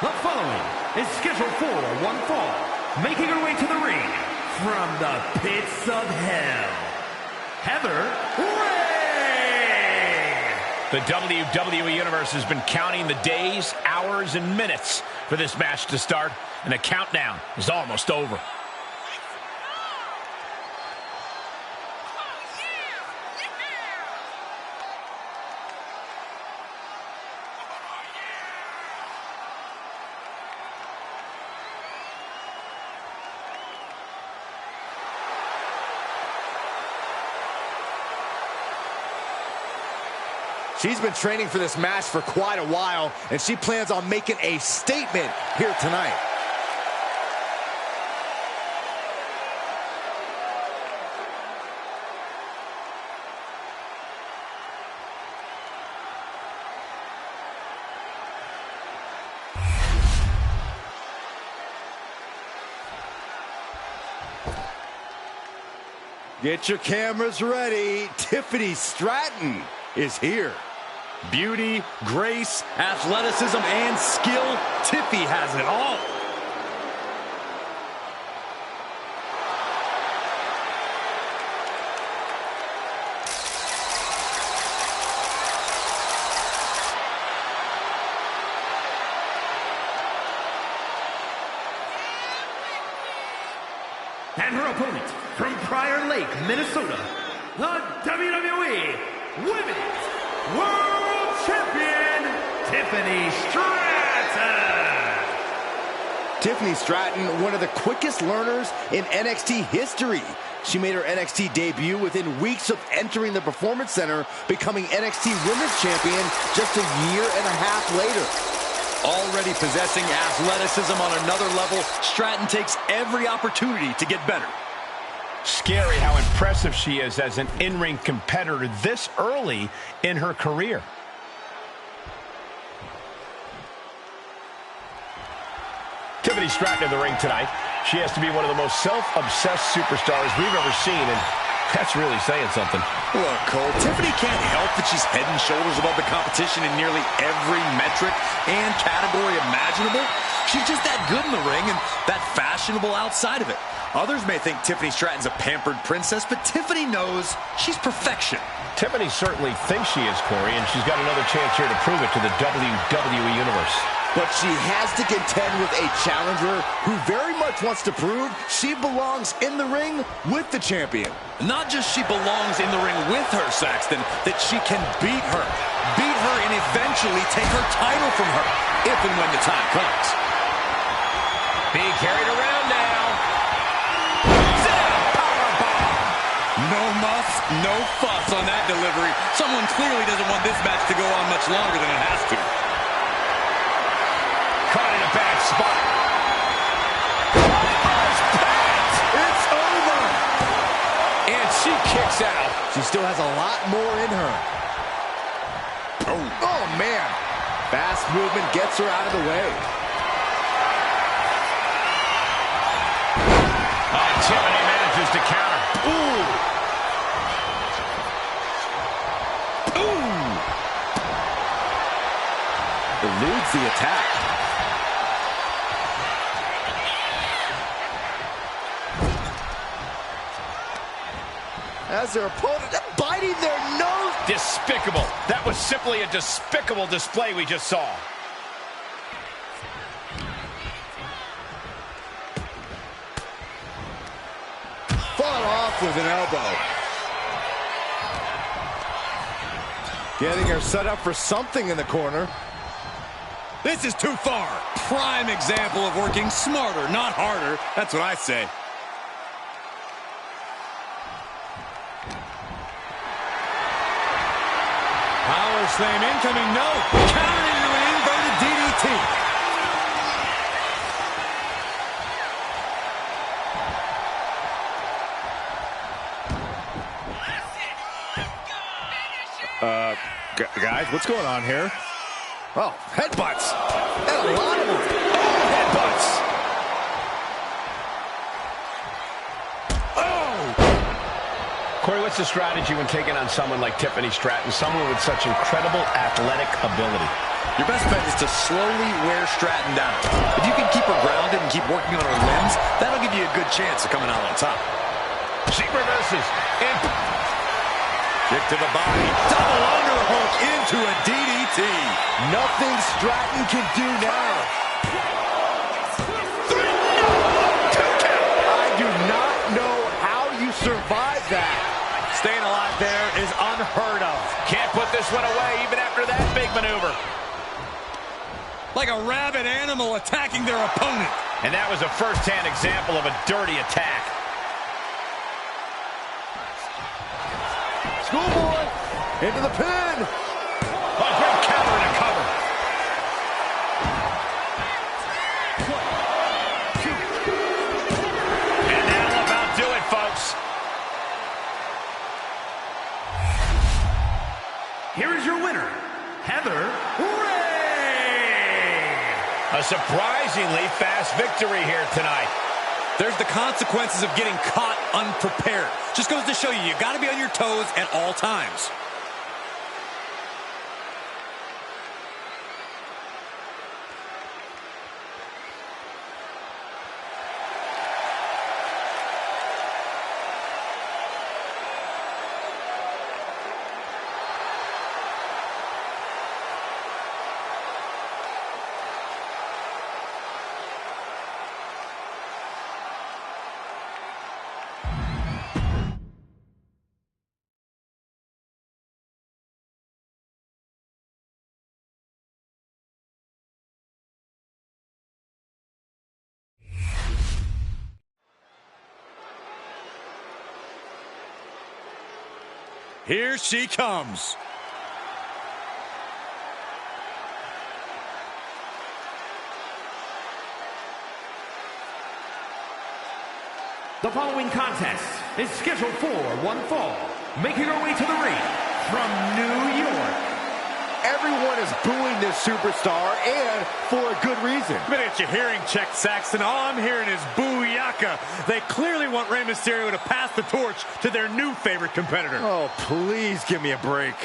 The following is scheduled for one fall, making her way to the ring from the pits of hell, Heather Ray! The WWE Universe has been counting the days, hours, and minutes for this match to start, and the countdown is almost over. She's been training for this match for quite a while, and she plans on making a statement here tonight. Get your cameras ready. Tiffy Stratton is here. Beauty, grace, athleticism, and skill. Tiffy has it all. And her opponent from Prior Lake, Minnesota, the WWE Women's World Champion, Tiffy Stratton. Tiffy Stratton, one of the quickest learners in NXT history. She made her NXT debut within weeks of entering the Performance Center, becoming NXT Women's Champion just a year and a half later. Already possessing athleticism on another level, Stratton takes every opportunity to get better. Scary how impressive she is as an in-ring competitor this early in her career. Tiffy Stratton in the ring tonight. She has to be one of the most self-obsessed superstars we've ever seen, and that's really saying something. Look, Cole, Tiffy can't help that she's head and shoulders above the competition in nearly every metric and category imaginable. She's just that good in the ring and that fashionable outside of it. Others may think Tiffy Stratton's a pampered princess, but Tiffy knows she's perfection. Tiffy certainly thinks she is, Corey, and she's got another chance here to prove it to the WWE Universe. But she has to contend with a challenger who very much wants to prove she belongs in the ring with the champion. Not just she belongs in the ring with her, Saxton, that she can beat her. Beat her and eventually take her title from her, if and when the time comes. Being carried around now. No muss, no fuss on that delivery. Someone clearly doesn't want this match to go on much longer than it has to. Caught in a bad spot. It's over. And she kicks out. She still has a lot more in her. Oh man. Fast movement gets her out of the way. Tiffy manages to counter. Ooh. Eludes the attack. As their opponent biting their nose. Despicable. That was simply a despicable display we just saw. Fought off with an elbow. Getting her set up for something in the corner. This is too far. Prime example of working smarter, not harder. That's what I say. Power slam incoming, no. Counter into an inverted DDT. Guys, what's going on here? Oh, headbutts. And a lot of them. Oh, headbutts. Oh! Corey, what's the strategy when taking on someone like Tiffy Stratton, someone with such incredible athletic ability? Your best bet is to slowly wear Stratton down. If you can keep her grounded and keep working on her limbs, that'll give you a good chance of coming out on top. She reverses. Kick to the body. Double underhook into a DDT. Nothing Stratton can do now. I do not know how you survive that. Staying alive there is unheard of. Can't put this one away even after that big maneuver. Like a rabid animal attacking their opponent. And that was a first-hand example of a dirty attack. Schoolboy into the pin. A great counter and a cover. And that'll about do it, folks. Here is your winner, Heather Ray. A surprisingly fast victory here tonight. There's the consequences of getting caught unprepared. Just goes to show you, you got to be on your toes at all times. Here she comes. The following contest is scheduled for one fall. Making her way to the ring from New York. Everyone is booing this superstar, and for a good reason. I'm gonna get your hearing checked, Saxton. All I'm hearing is booyaka. They clearly want Rey Mysterio to pass the torch to their new favorite competitor. Oh, please give me a break.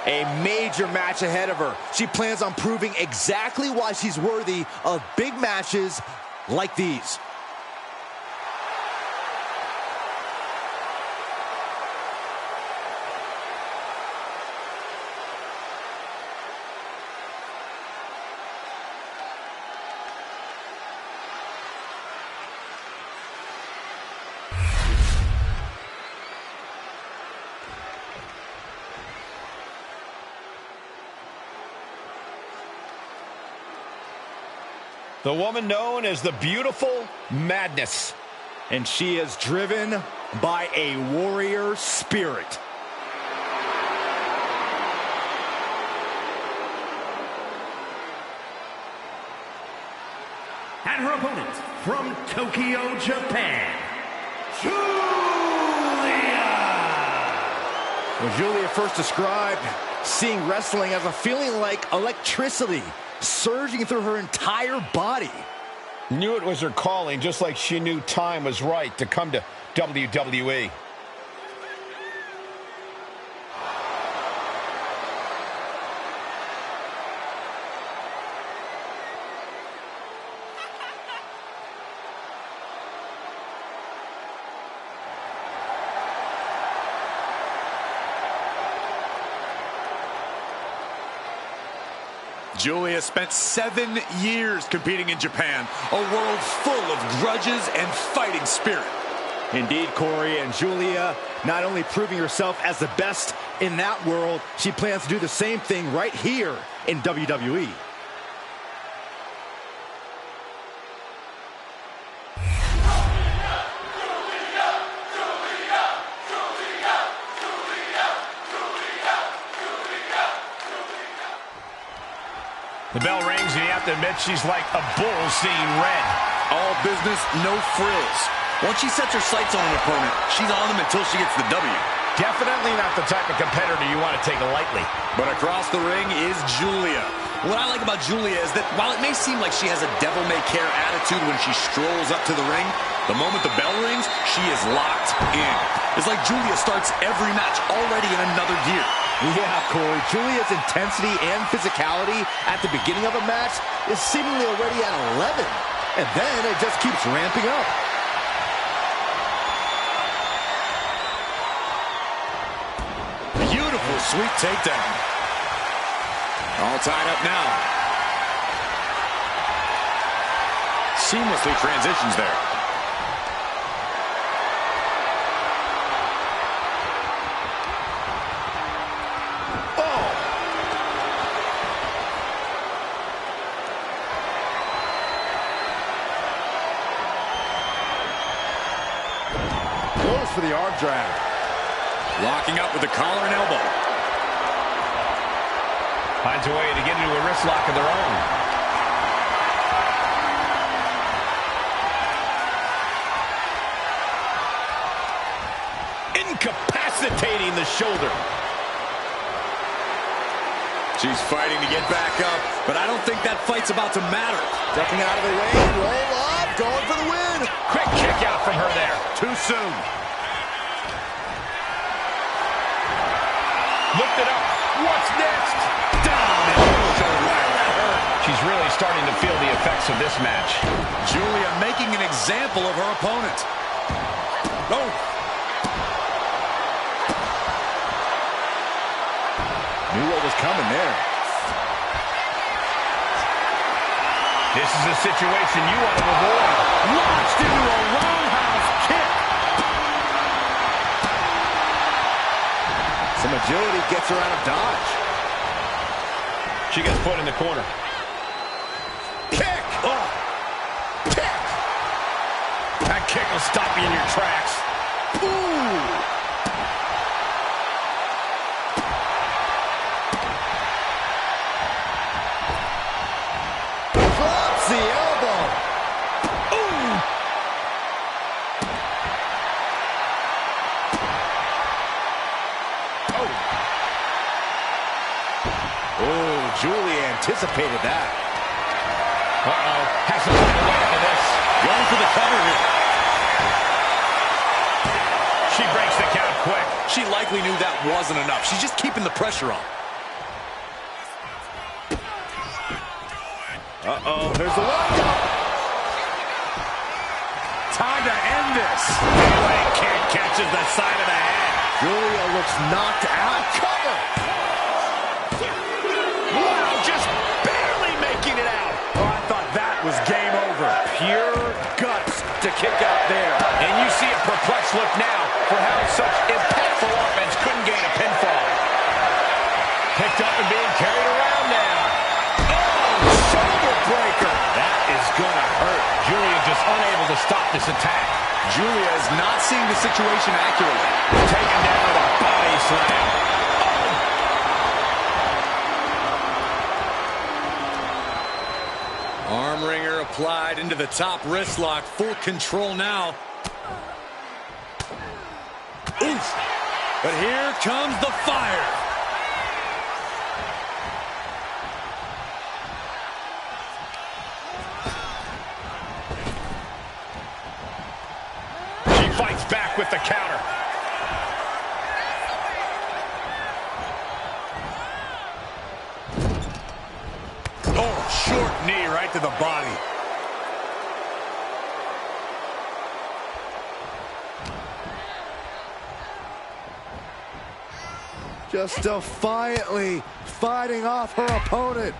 A major match ahead of her. She plans on proving exactly why she's worthy of big matches like these. The woman known as the Beautiful Madness. And she is driven by a warrior spirit. And her opponent from Tokyo, Japan, Julia. When Julia first described seeing wrestling as a feeling like electricity surging through her entire body. Knew it was her calling, just like she knew time was right to come to WWE. Julia spent 7 years competing in Japan, a world full of grudges and fighting spirit. Indeed, Corey, and Julia not only proving herself as the best in that world, she plans to do the same thing right here in WWE. The bell rings, and you have to admit she's like a bull seeing red. All business, no frills. Once she sets her sights on an opponent, she's on them until she gets the W. Definitely not the type of competitor you want to take lightly. But across the ring is Julia. What I like about Julia is that while it may seem like she has a devil-may-care attitude when she strolls up to the ring, the moment the bell rings, she is locked in. It's like Julia starts every match already in another gear. Yeah, Corey, Julia's intensity and physicality at the beginning of a match is seemingly already at 11. And then it just keeps ramping up. Beautiful, sweet takedown. All tied up now. Seamlessly transitions there. Oh! Goes for the arm drag. Locking up with the collar and elbow. Finds a way to get into a wrist lock of their own. Incapacitating the shoulder. She's fighting to get back up, but I don't think that fight's about to matter. Ducking out of the way, roll up, going for the win. Quick kick out from her there. Too soon. Looked it up. What's next? She's really starting to feel the effects of this match. Julia making an example of her opponent. Oh. Knew what was coming there. This is a situation you want to avoid. Launched into a roundhouse kick. Some agility gets her out of dodge. She gets put in the corner. Kick! Oh. Kick! That kick will stop you in your tracks. Ooh! Drops the elbow. Ooh! Oh! Oh, Julia anticipated that. Uh-oh. Has to find a way out of this. Going for the cover here. She breaks the count quick. She likely knew that wasn't enough. She's just keeping the pressure on. Uh-oh, there's the one. Time to end this. Melee kick catches the side of the head. Julia looks knocked out. Cover! Wow, just barely making it out. Oh, I thought that was game over. Pure guts to kick out there. And you see a perplexed look now for how such impactful offense couldn't gain a pinfall. Picked up and being carried around now. Oh, shoulder breaker. That is gonna hurt. Julia just unable to stop this attack. Julia is not seeing the situation accurately. Taken down with a body slam. Arm wringer applied into the top wrist lock. Full control now. Oof. But here comes the fire. She fights back with the counter. Oh, short knee right to the body. Just defiantly fighting off her opponent.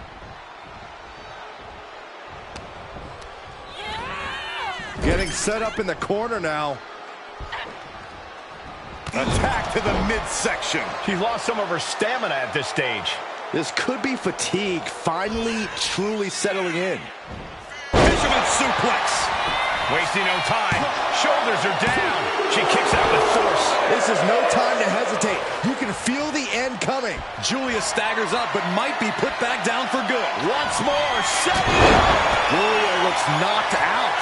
Getting set up in the corner now. Attack to the midsection. She's lost some of her stamina at this stage. This could be fatigue finally truly settling in. Fisherman suplex. Wasting no time. Shoulders are down. She kicks out with force. This is no time to hesitate. You can feel the end coming. Julia staggers up, but might be put back down for good. Once more, set. Julia looks knocked out.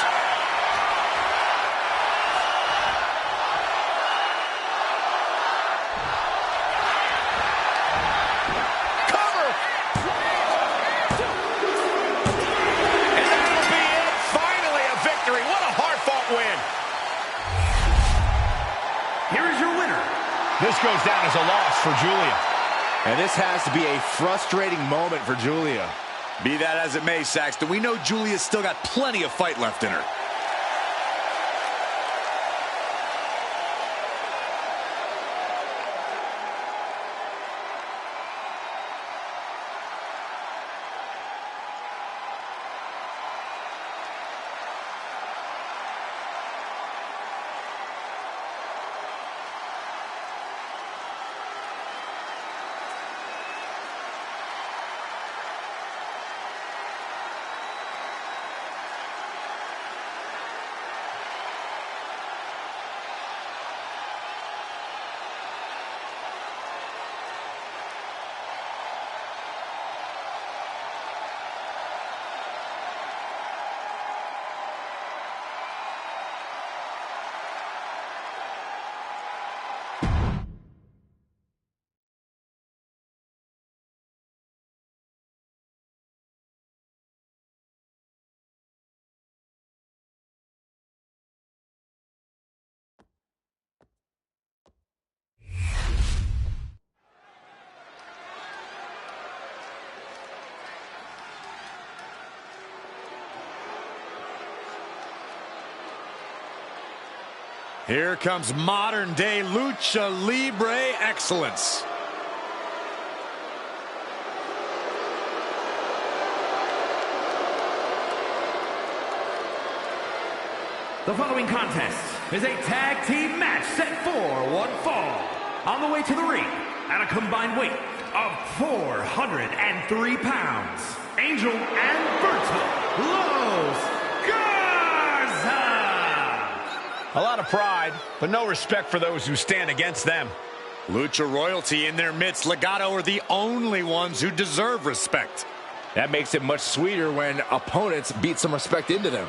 This goes down as a loss for Julia. And this has to be a frustrating moment for Julia. Be that as it may, Saxton, we know Julia's still got plenty of fight left in her. Here comes modern-day lucha libre excellence. The following contest is a tag team match set for one fall. On the way to the ring, at a combined weight of 403 pounds, Angel and Berto Los Garza. A lot of pride, but no respect for those who stand against them. Lucha royalty in their midst. Legado are the only ones who deserve respect. That makes it much sweeter when opponents beat some respect into them.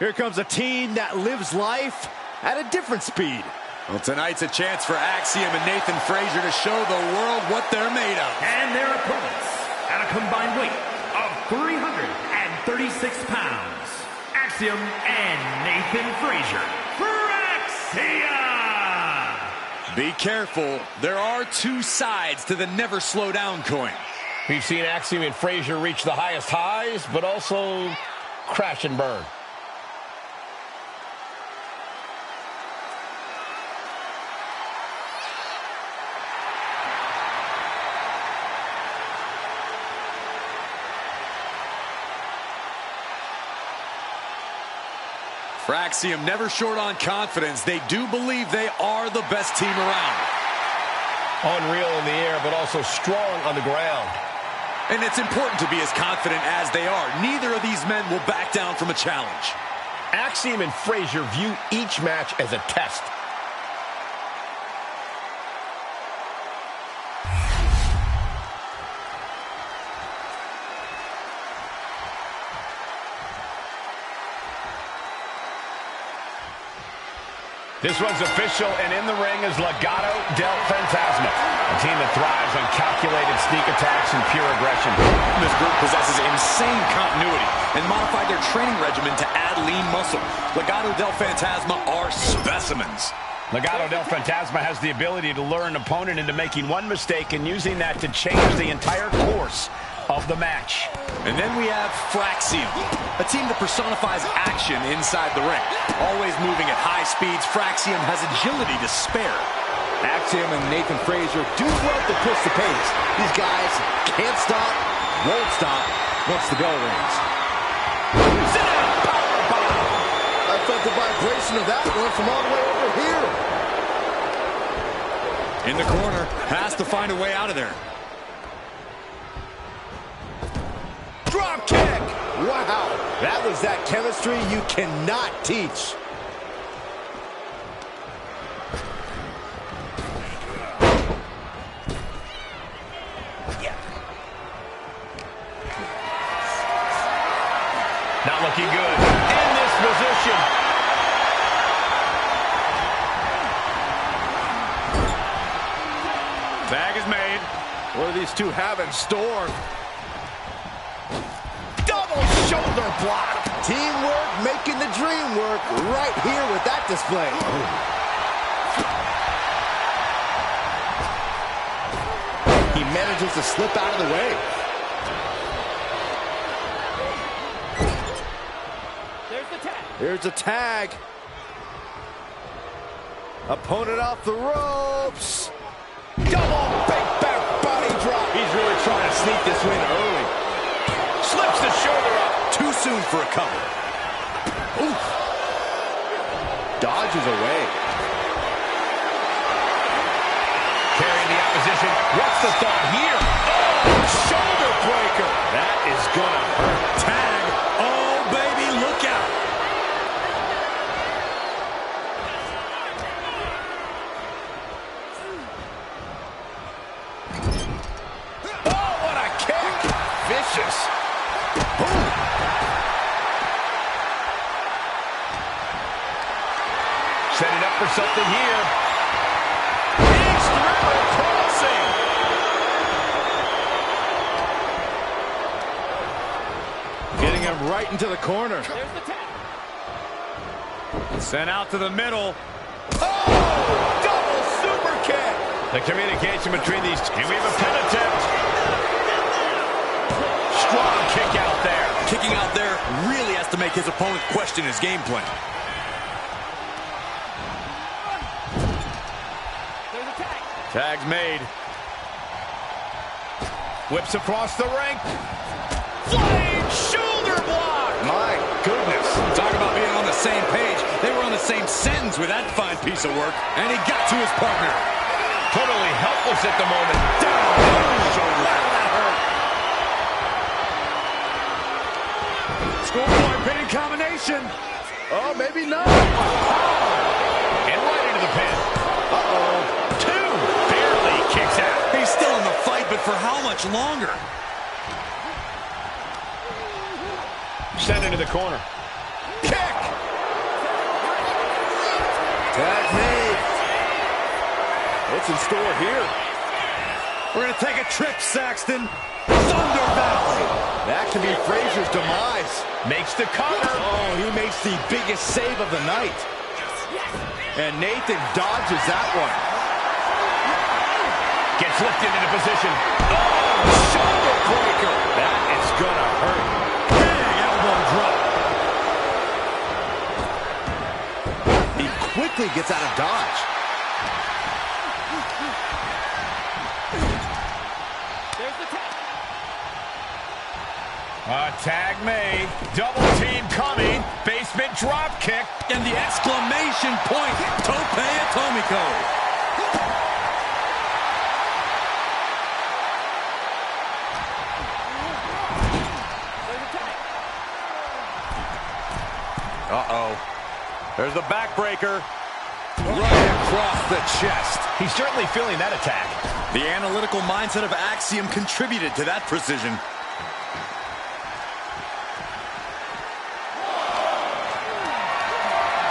Here comes a team that lives life at a different speed. Well, tonight's a chance for Axiom and Nathan Frazier to show the world what they're made of. And their opponents, at a combined weight of 336 pounds, Axiom and Nathan Frazier. Fraxiom! Be careful. There are two sides to the never slow down coin. We've seen Axiom and Frazier reach the highest highs, but also crash and burn. Fraxiom never short on confidence. They do believe they are the best team around. Unreal in the air, but also strong on the ground. And it's important to be as confident as they are. Neither of these men will back down from a challenge. Axiom and Frazier view each match as a test. This one's official, and in the ring is Legado del Fantasma, a team that thrives on calculated sneak attacks and pure aggression. This group possesses insane continuity and modified their training regimen to add lean muscle. Legado del Fantasma are specimens. Legado del Fantasma has the ability to lure an opponent into making one mistake and using that to change the entire course of the match. And then we have Fraxiom, a team that personifies action inside the ring. Always moving at high speeds, Fraxiom has agility to spare. Axiom and Nathan Frazier do love to push the pace. These guys can't stop, won't stop once the bell rings. Sit down, powerbomb. I felt the vibration of that one from all the way over here. In the corner, has to find a way out of there. Drop kick! Wow, that was that chemistry you cannot teach. these two have in store. Double shoulder block. Teamwork making the dream work right here with that display. He manages to slip out of the way. Here's a tag. Opponent off the ropes. Double big back body drop. He's really trying to sneak this win early. Slips the shoulder up. Too soon for a cover. Oof. Dodges away. Carrying the opposition. What's the thought here? Oh, shoulder breaker. That is gonna hurt. Tag. Oh, baby, look out. Oh, what a kick. Vicious. Boom. Setting up for something here. He's triple crossing. Getting him right into the corner. Sent out to the middle. Oh, double super kick. The communication between these two. And we have a pin attempt. Strong kick out there. Kicking out there really has to make his opponent question his game plan. Tag's made. Whips across the ring. Flying shoulder block. My goodness. Talk about being on the same page. They were on the same sentence with that fine piece of work. And he got to his partner. Totally helpless at the moment. Down. Shoulder. That hurt. Schoolboy pinning combination. Oh, maybe not. And right into the pin. Uh-oh. Two. Barely kicks out. He's still in the fight, but for how much longer? Sent into the corner. Kick. Tag made. What's in store here? We're going to take a trip, Saxton. Thunder Valley. That can be Frazier's demise. Makes the cover. Oh, he makes the biggest save of the night. And Nathan dodges that one. Gets lifted into position. Oh, shoulder breaker. That is gonna hurt. Big elbow drop. He quickly gets out of dodge. Tag made. Double team coming. Basement drop kick. And the exclamation point. Tope Atomico. Uh-oh. There's the backbreaker. Right across the chest. He's certainly feeling that attack. The analytical mindset of Axiom contributed to that precision.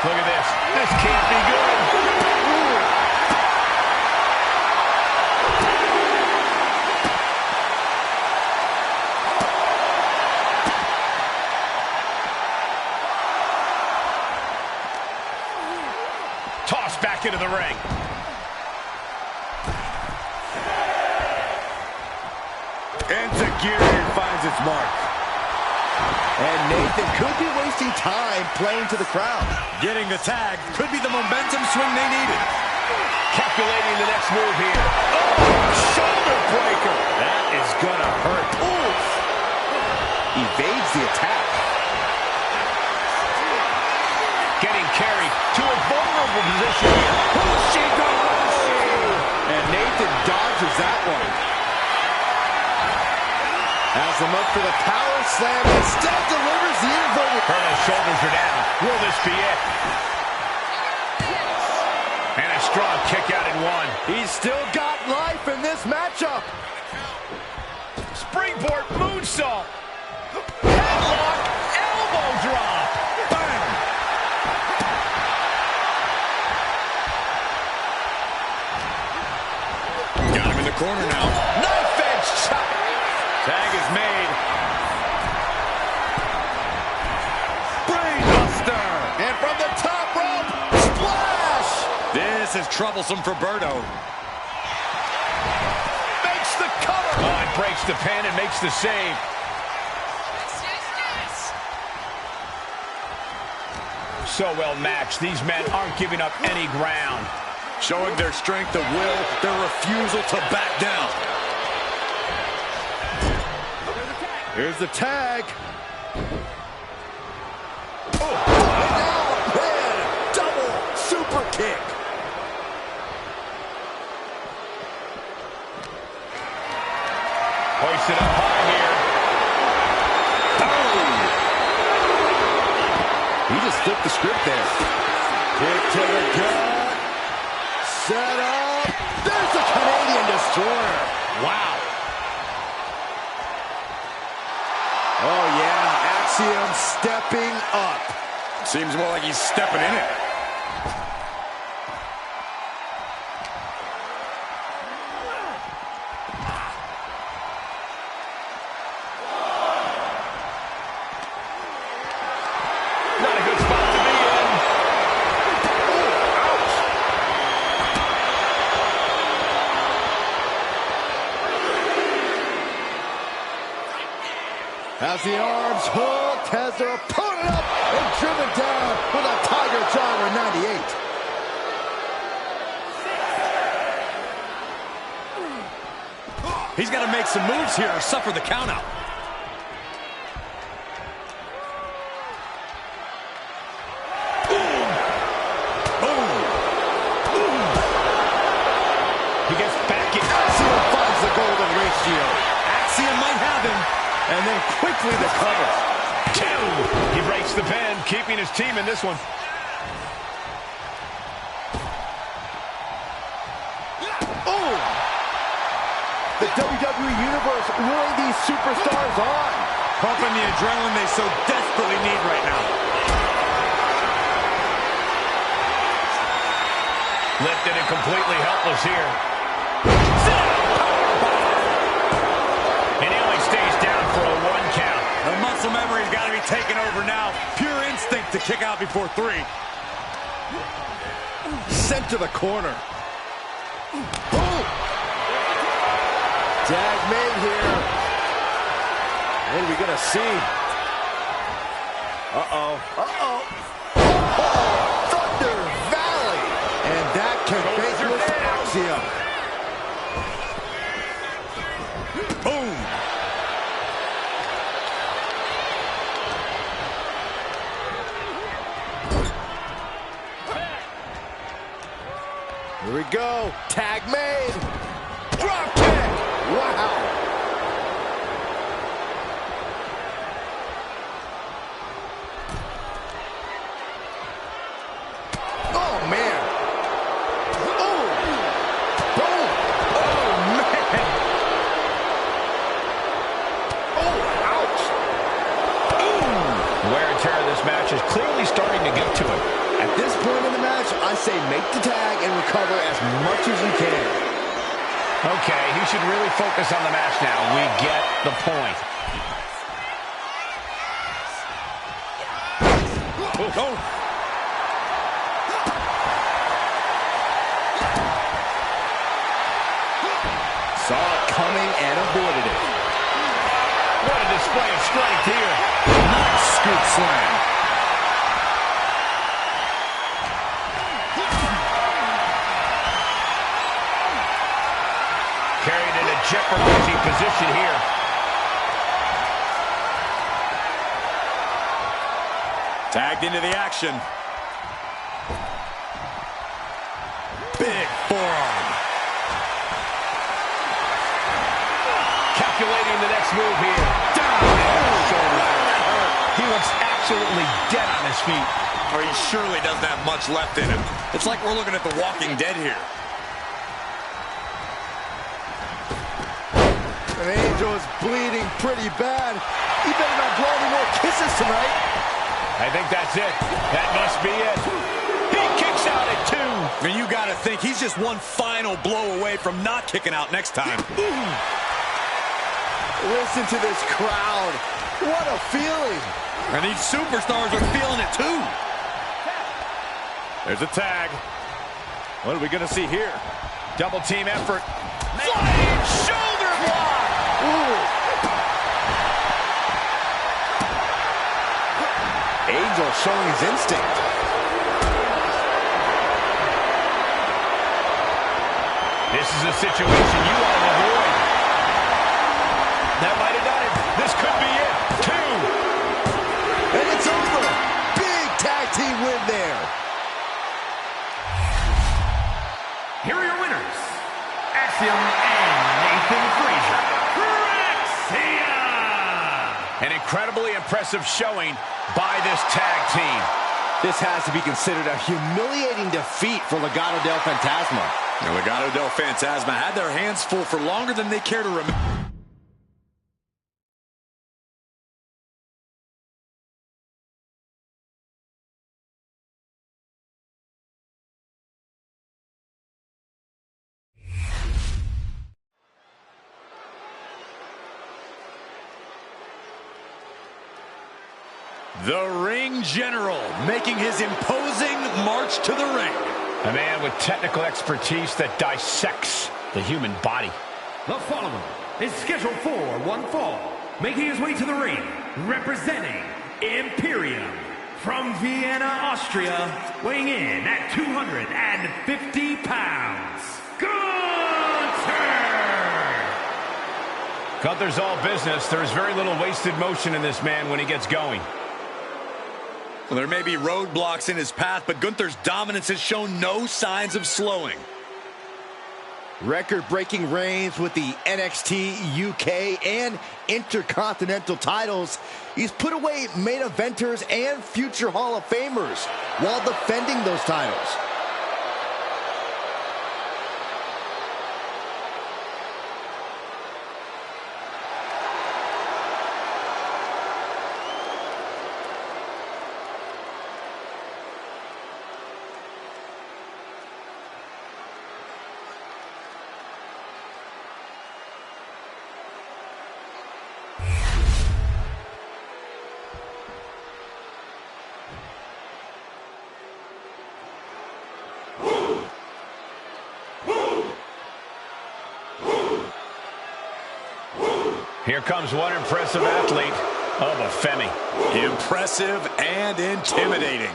Look at this. This can't be good. Tossed back into the ring. Enzuigiri finds its mark. And Nathan could be wasting time playing to the crowd. Getting the tag could be the momentum swing they needed. Calculating the next move here. Oh, shoulder breaker. That is gonna hurt. Oof. Evades the attack. Getting carried to a vulnerable position here. And Nathan dodges that one. Has him up for the power slam. Instead delivers the inverted. His shoulders are down. Will this be it? And a strong kick out in one. He's still got life in this matchup. Springboard moonsault. Headlock. Elbow drop. Bang. Got him in the corner now. Knife edge Tag is made. Brainbuster. And from the top rope, splash! This is troublesome for Berto. Makes the cover. Oh, it breaks the pin and makes the save. So well matched. These men aren't giving up any ground. Showing their strength of will, their refusal to back down. Here's the tag. Oh, and now, man, double super kick. Hoisted up high here. He just flipped the script there. Kick to the gut. Set up. There's the Canadian Destroyer. Wow. Oh, yeah. Axiom stepping up. Seems more like he's stepping in it. Not a good spot to be in. Has the arms hooked, has their opponent up and driven down with a Tiger Driver 98. He's got to make some moves here or suffer the countout. He gets back in. Axiom finds the golden ratio. Axiom might have him. And then quickly the cover. Two. He breaks the pin, keeping his team in this one. Oh! The WWE Universe rooting these superstars on. Pumping the adrenaline they so desperately need right now. Lifted and completely helpless here. And he only stays down for a 1 count. The muscle memory's got to be taken over now. Pure instinct to kick out before 3. Sent to the corner. Oh! Tag made here. What are we going to see? Uh-oh. Uh-oh. Oh, Thunder Valley. And that can fake with Axiom. Boom. Here we go. Tag made. Drop kick. Wow. Oh, man. Oh. Oh. Oh, man. Oh, ouch. Wear and tear of this match is clearly starting to get to him. At this point in the match, I say make the tag and recover as much as you can. Okay, he should really focus on the match now. We get the point. Oh. Saw it coming and avoided it. What a display of strength here. Nice scoop slam. Carried in a jeopardizing position here. Tagged into the action. Big forearm. Calculating the next move here. Down. He looks absolutely dead on his feet. Or he surely doesn't have much left in him. It's like we're looking at The Walking Dead here. And Angel is bleeding pretty bad. He better not blow any more kisses tonight. I think that's it. That must be it. He kicks out at 2. I mean, you got to think he's just one final blow away from not kicking out next time. Listen to this crowd. What a feeling. And these superstars are feeling it too. There's a tag. What are we going to see here? Double team effort. Flying shoulder block. Angel showing his instinct. This is a situation you want to avoid. That might have done it. This could be it. 2. And it's over. Big tag team win there. Here are your winners, Fraxiom and Nathan Frazier. Fraxiom! An incredibly impressive showing by this tag team. This has to be considered a humiliating defeat for Legado del Fantasma. The Legado del Fantasma had their hands full for longer than they care to remember. The Ring General making his imposing march to the ring. A man with technical expertise that dissects the human body. The following is scheduled for one fall, making his way to the ring, representing Imperium from Vienna, Austria, weighing in at 250 pounds, Gunther! Gunther's all business. There's very little wasted motion in this man when he gets going. Well, there may be roadblocks in his path, but Gunther's dominance has shown no signs of slowing. Record-breaking reigns with the NXT, UK, and Intercontinental titles. He's put away main eventers and future Hall of Famers while defending those titles. Here comes one impressive athlete of a femi. Impressive and intimidating.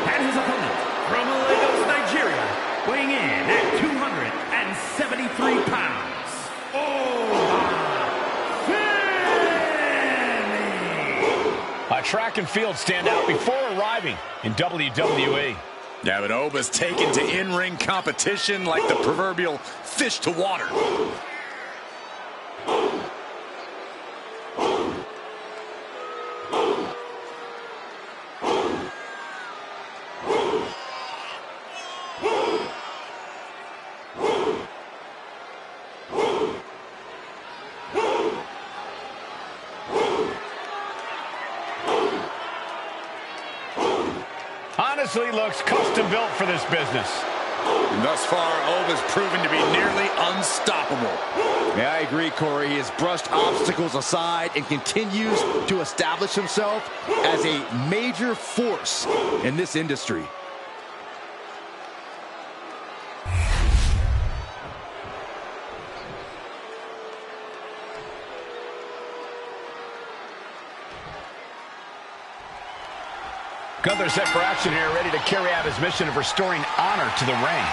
And his opponent from Lagos, Nigeria, weighing in at 273 pounds, A track and field standout before arriving in WWE. Yeah, but Oba's taken to in-ring competition like the proverbial fish to water. Honestly looks custom built for this business. And thus far, Oba's proven to be nearly unstoppable. Yeah, I agree, Corey. He has brushed obstacles aside and continues to establish himself as a major force in this industry. Gunther set for action here, ready to carry out his mission of restoring honor to the ring.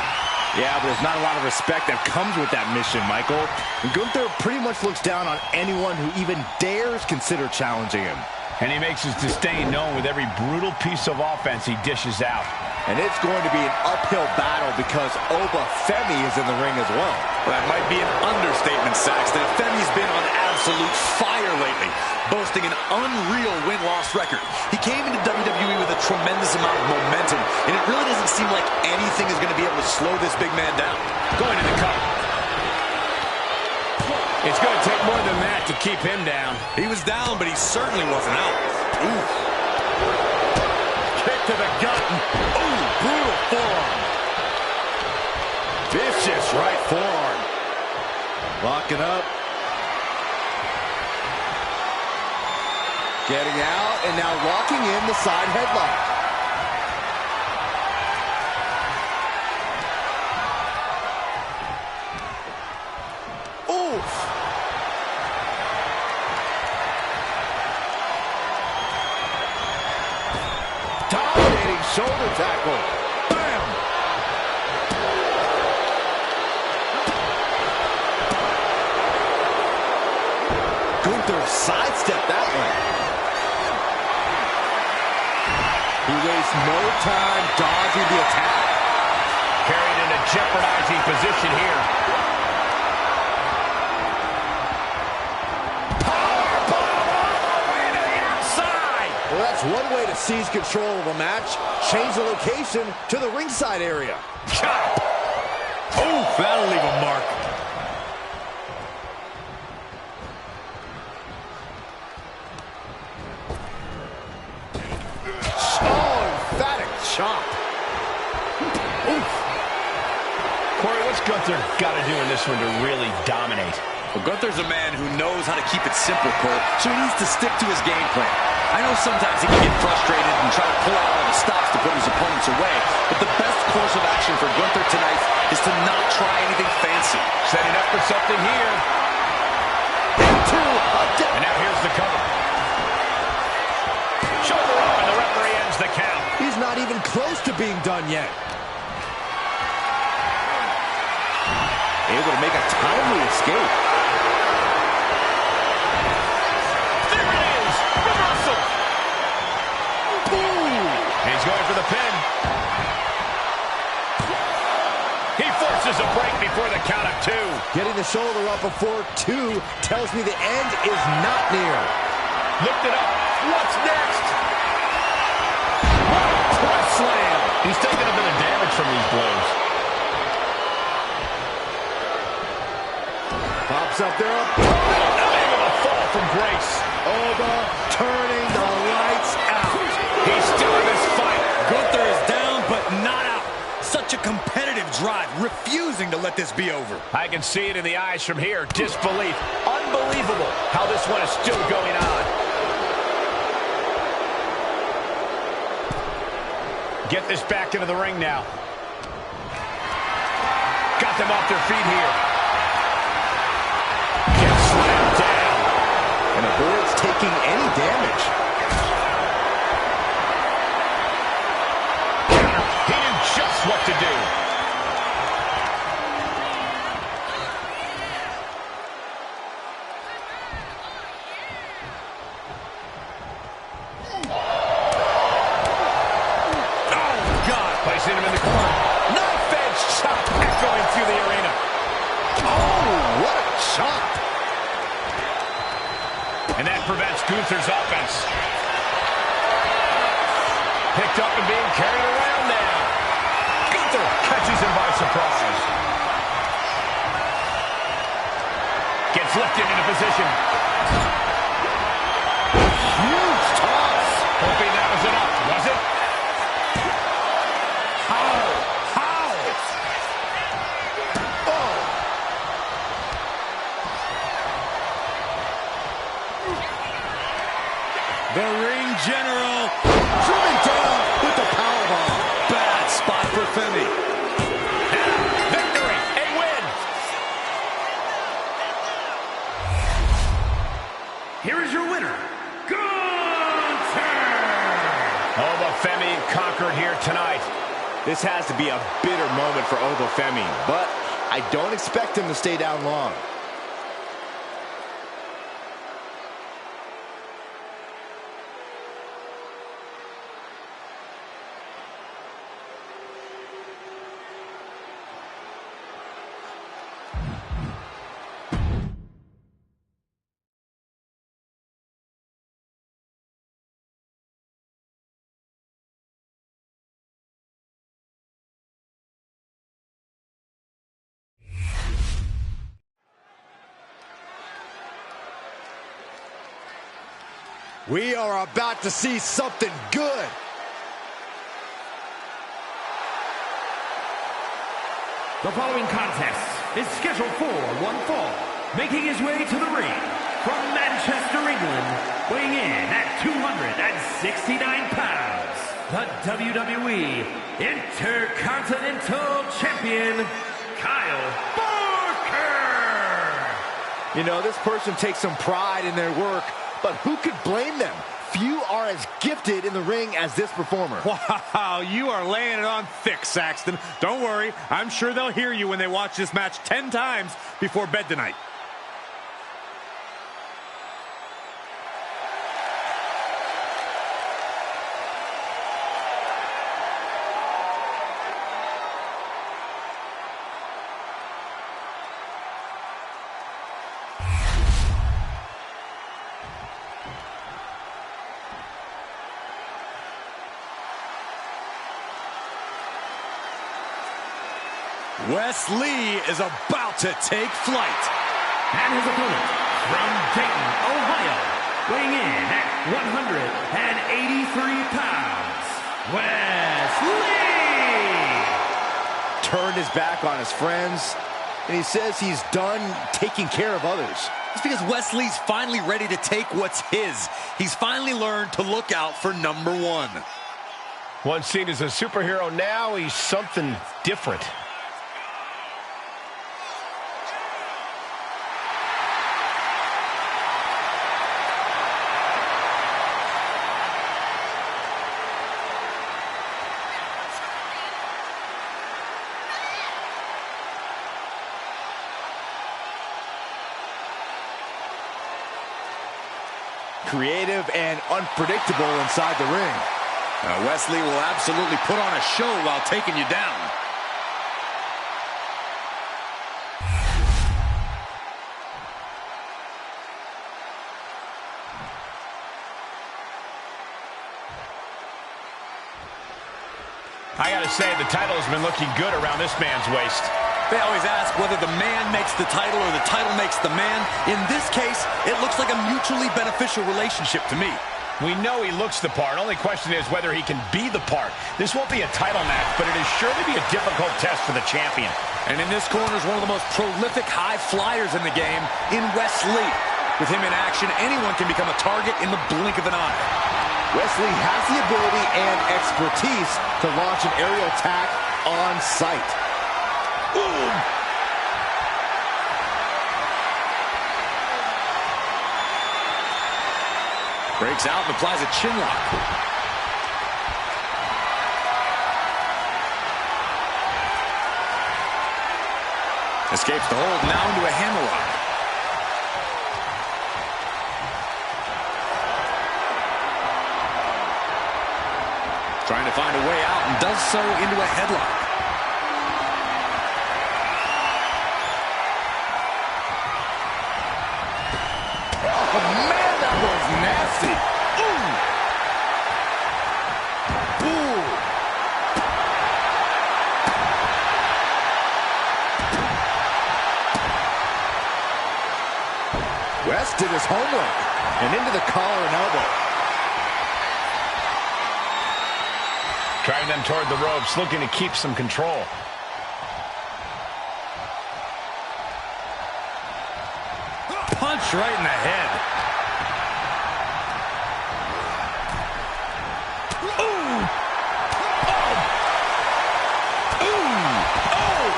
Yeah, but there's not a lot of respect that comes with that mission, Michael. Gunther pretty much looks down on anyone who even dares consider challenging him. And he makes his disdain known with every brutal piece of offense he dishes out. And it's going to be an uphill battle because Oba Femi is in the ring as well. That might be an understatement, Saxton. Femi's been on absolute fire lately, boasting an unreal win-loss record. He came into WWE with a tremendous amount of momentum, and it really doesn't seem like anything is going to be able to slow this big man down. Going to the cover. It's going to take more than that to keep him down. He was down, but he certainly wasn't out. Ooh. to the gut. Ooh, brutal forearm. Vicious right forearm. Locking up. Getting out, and now locking in the side headlock. Oof. Dominating shoulder tackle. Bam! Gunther sidestepped that one. He wastes no time dodging the attack. Carried in a jeopardizing position here. Powerbomb all the way to the outside. Well, that's one way to seize control of a match. Change the location to the ringside area. Chop. Oof, that'll leave a mark. Chop. Oof. Corey, what's Gunther got to do in this one to really dominate? Well, Gunther's a man who knows how to keep it simple, Cole, so he needs to stick to his game plan. I know sometimes he can get frustrated and try to pull out all the stops to put his opponents away, but the best course of action for Gunther tonight is to not try anything fancy. Setting up for something here. And now here's the cover. Shoulder up, and the referee ends the count. He's not even close to being done yet. Able to make a timely escape. There it is! Reversal! Boom! And he's going for the pin. He forces a break before the count of two. Getting the shoulder up before two tells me the end is not near. Lift it up. What's next? Press slam. He's taking a bit of damage from these blows. Pops up there. Not able to fall from grace. Oba turning the lights out. He's still in this fight. Gunther is down, but not out. Such a competitive drive, refusing to let this be over. I can see it in the eyes from here. Disbelief. Unbelievable how this one is still going on. Get this back into the ring now. Got them off their feet here. Gets slammed down. And avoids taking any damage. He knew just what to do. Placing him in the corner. Knife edge chop echoing through the arena. Oh, what a chop. And that prevents Gunther's offense. Picked up and being carried around now. Gunther catches him by surprise. Gets lifted into position. Huge toss. Hoping that was enough. Was it? The ring general Driven down with the powerbomb. bad spot for Femi. Victory! A win! Here is your winner, Gunther! Oh, the Femi conquered here tonight. This has to be a bitter moment for Oba Femi, but I don't expect him to stay down long. We are about to see something good. The following contest is scheduled for one fall. Making his way to the ring from Manchester, England, weighing in at 269 pounds, the WWE Intercontinental Champion, Kyle Barker. You know, this person takes some pride in their work, but who could blame them? Few are as gifted in the ring as this performer. Wow, you are laying it on thick, Saxton. Don't worry, I'm sure they'll hear you when they watch this match 10 times before bed tonight. Wes Lee is about to take flight. And his opponent from Dayton, Ohio, weighing in at 183 pounds, Wes Lee. Turned his back on his friends, and he says he's done taking care of others. It's because Wes Lee's finally ready to take what's his. He's finally learned to look out for number one. Once seen as a superhero, now he's something different. Creative and unpredictable inside the ring. Wes Lee will absolutely put on a show while taking you down. I gotta say, the title has been looking good around this man's waist. They always ask whether the man makes the title or the title makes the man. In this case, it looks like a mutually beneficial relationship to me. We know he looks the part. Only question is whether he can be the part. This won't be a title match, but it is sure to be a difficult test for the champion. And in this corner is one of the most prolific high flyers in the game in Wes Lee. With him in action, anyone can become a target in the blink of an eye. Wes Lee has the ability and expertise to launch an aerial attack on sight. Boom! Breaks out and applies a chin lock. Escapes the hold, now into a hammerlock. Trying to find a way out and does so into a headlock. Oh, man, that was nasty. Ooh. Ooh. Wes did his homework and into the collar and elbow. Driving them toward the ropes, looking to keep some control. Punch right in the head. Ooh! Oh! Ooh! Oh!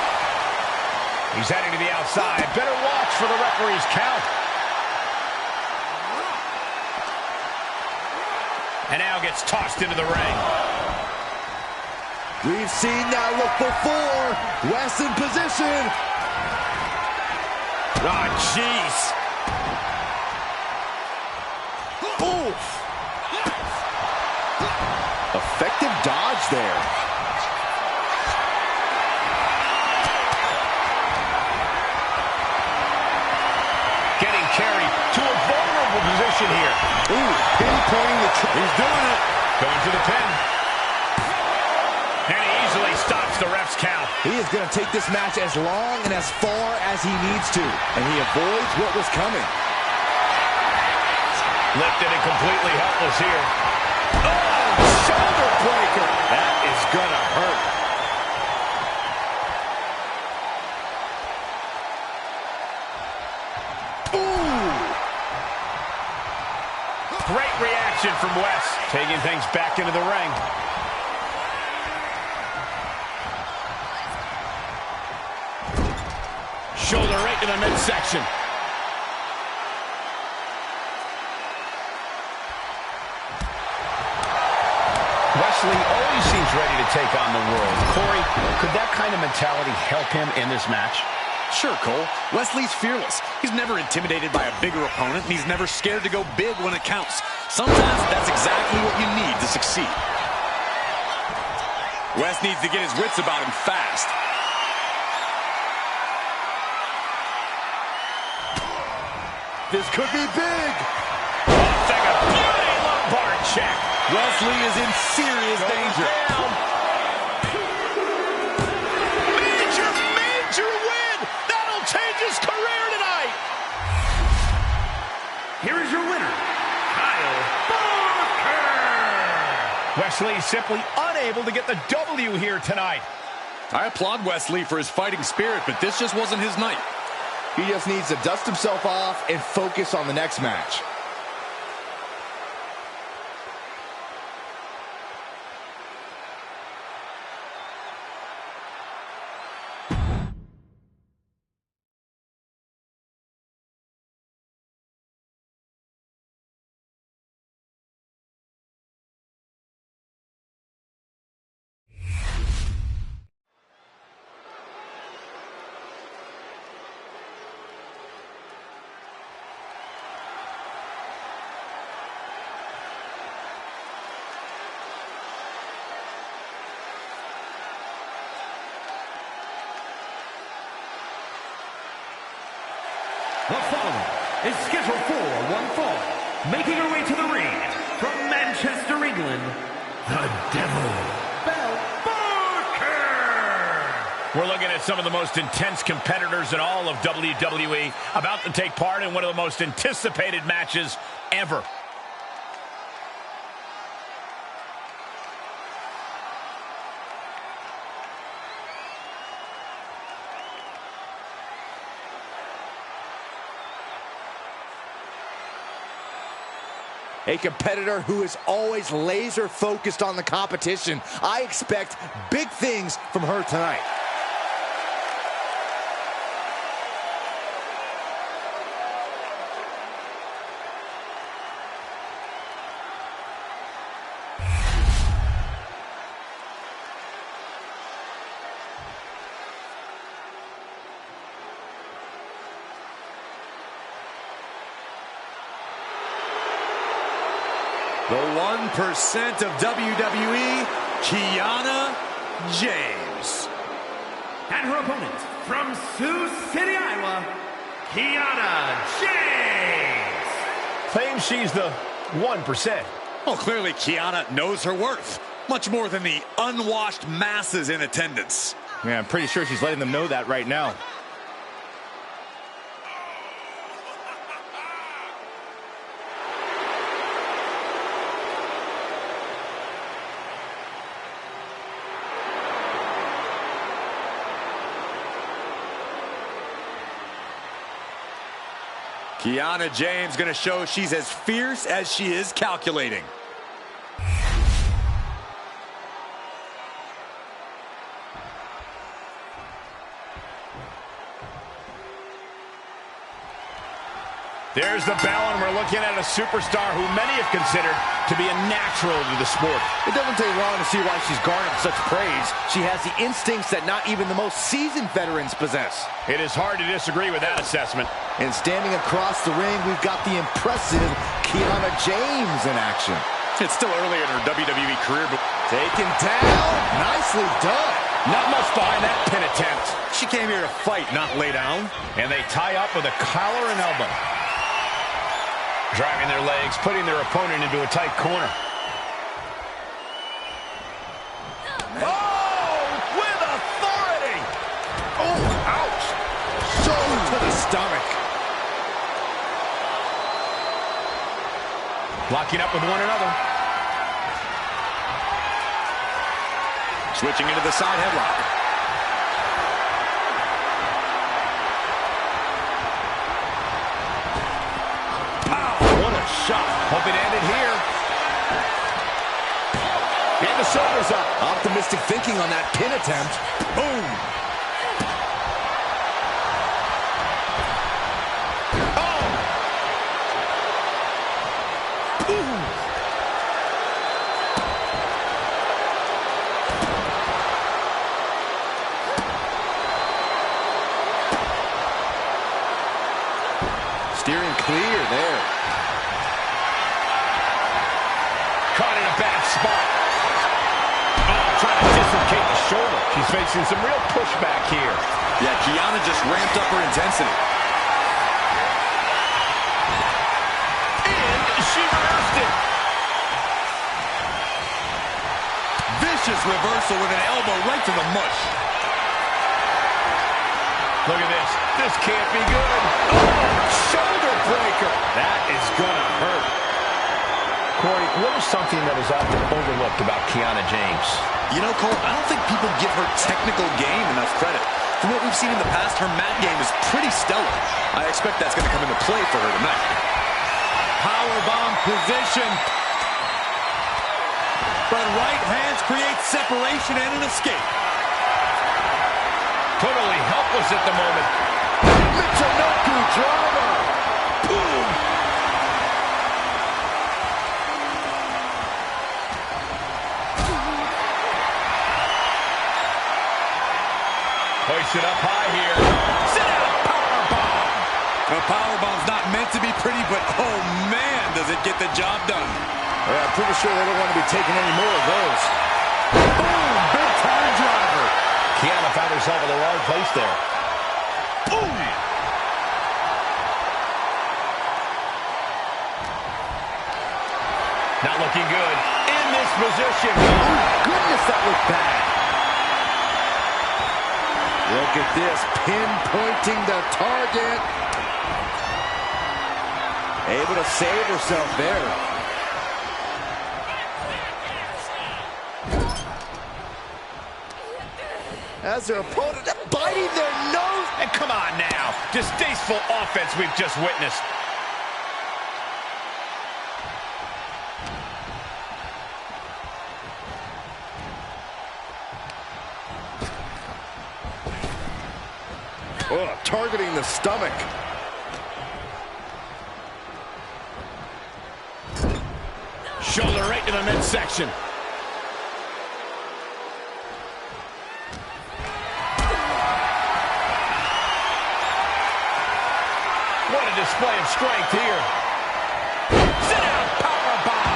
He's heading to the outside. Better watch for the referee's count. And now gets tossed into the ring. We've seen that look before. Wes in position. Oh, jeez. Oof. Effective dodge there. Getting carried to a vulnerable position here. Ooh, pinpointing the trigger. He's doing it. Going to the pin. And he easily stops the ref's count. He is going to take this match as long and as far as he needs to. And he avoids what was coming. Lifted and completely helpless here. Oh, shoulder breaker. That is going to hurt. Great reaction from Wes. Taking things back into the ring. Shoulder right to the midsection. Wes Lee always seems ready to take on the world. Corey, could that kind of mentality help him in this match? Sure, Cole. Wes Lee's fearless. He's never intimidated by a bigger opponent, and he's never scared to go big when it counts. Sometimes that's exactly what you need to succeed. Wes needs to get his wits about him fast. This could be big. Take a beauty lumbar check. Wes Lee is in serious danger. Major win. That'll change his career tonight. Here is your winner, Kyle Barker. Wes Lee simply unable to get the W here tonight. I applaud Wes Lee for his fighting spirit, but this just wasn't his night. He just needs to dust himself off and focus on the next match. The following is scheduled for one fall. Making her way to the ring from Manchester, England, the Devil, Bell Barker. We're looking at some of the most intense competitors in all of WWE about to take part in one of the most anticipated matches ever. A competitor who is always laser focused on the competition. I expect big things from her tonight. The 1% of WWE, Kiana James. And her opponent from Sioux City, Iowa, Kiana James. Claims she's the 1%. Well, clearly Kiana knows her worth. Much more than the unwashed masses in attendance. Yeah, I'm pretty sure she's letting them know that right now. Kiana James going to show she's as fierce as she is calculating. There's the bell, and we're looking at a superstar who many have considered to be a natural to the sport. It doesn't take long to see why she's garnered such praise. She has the instincts that not even the most seasoned veterans possess. It is hard to disagree with that assessment. And standing across the ring, we've got the impressive Kiana James in action. It's still early in her WWE career, but Taken down. Nicely done. Not much behind that pin attempt. she came here to fight, not lay down. And they tie up with a collar and elbow. Driving their legs, putting their opponent into a tight corner. Oh, with authority. Oh, ouch. Shoulder to the stomach. Locking up with one another. Switching into the side headlock. shot. Hoping to end it here. And the shoulders up. Optimistic thinking on that pin attempt. Boom. Oh. Ooh. Steering clear there. Caught in a bad spot. Oh, trying to dislocate the shoulder. She's facing some real pushback here. Yeah, Kiana just ramped up her intensity. And she reversed it. Vicious reversal with an elbow right to the mush. Look at this. This can't be good. Oh, shoulder breaker. That is gonna hurt. Corey, what is something that is often overlooked about Kiana James? You know, Cole, I don't think people give her technical game enough credit. From what we've seen in the past, her mat game is pretty stellar. I expect that's going to come into play for her tonight. Powerbomb position. But right hands create separation and an escape. Totally helpless at the moment. Michinoku driver. Boom. Hoist it up high here. Sit down, powerbomb. A powerbomb's not meant to be pretty, but oh man, does it get the job done. Yeah, I'm pretty sure they don't want to be taking any more of those. Boom, big time driver. Kiana found herself in the wrong place there. Boom. Not looking good in this position. Oh, goodness, that looked bad. Look at this, pinpointing the target. Able to save herself there. As their opponent biting their nose. And come on now, distasteful offense we've just witnessed. Oh, targeting the stomach. Shoulder right to the midsection. What a display of strength here. Sit down, powerbomb.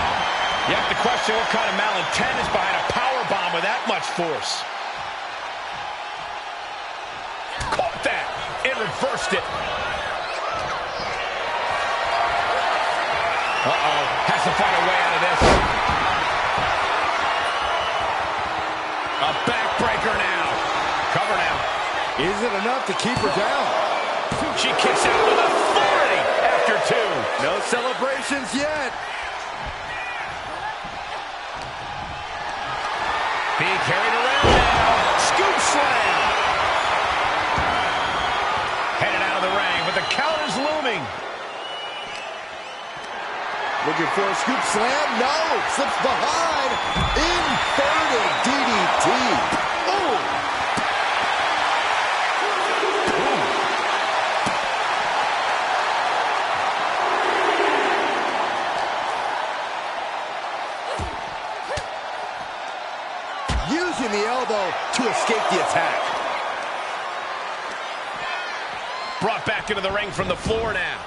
You have to question what kind of malintent is behind a powerbomb with that much force. Caught that and reversed it. Uh-oh, has to find a way out of this. A backbreaker now. Cover now. Is it enough to keep her down? She kicks out with authority after two. No celebrations yet. Being carried around now. Scoop slam. Headed out of the ring, but the count is looming. Looking for a scoop slam. No, slips behind. Inverted DDT. Oh. Using the elbow to escape the attack. Brought back into the ring from the floor now.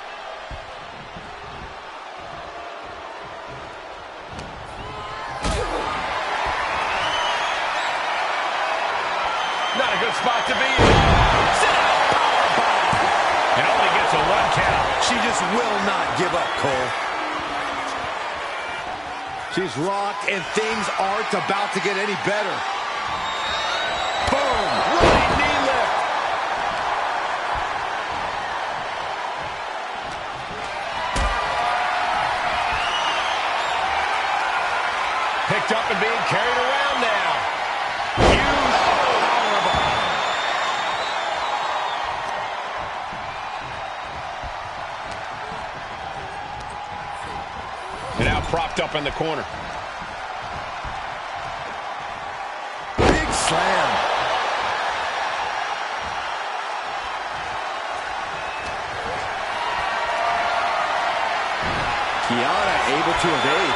Not a good spot to be in. Sit down, powerbomb. And only gets a 1 count. She just will not give up, Cole. She's rocked, and things aren't about to get any better. Boom! Right knee lift. Picked up and being carried around now. Huge powerbomb. And now propped up in the corner. Big slam. Kiana able to evade.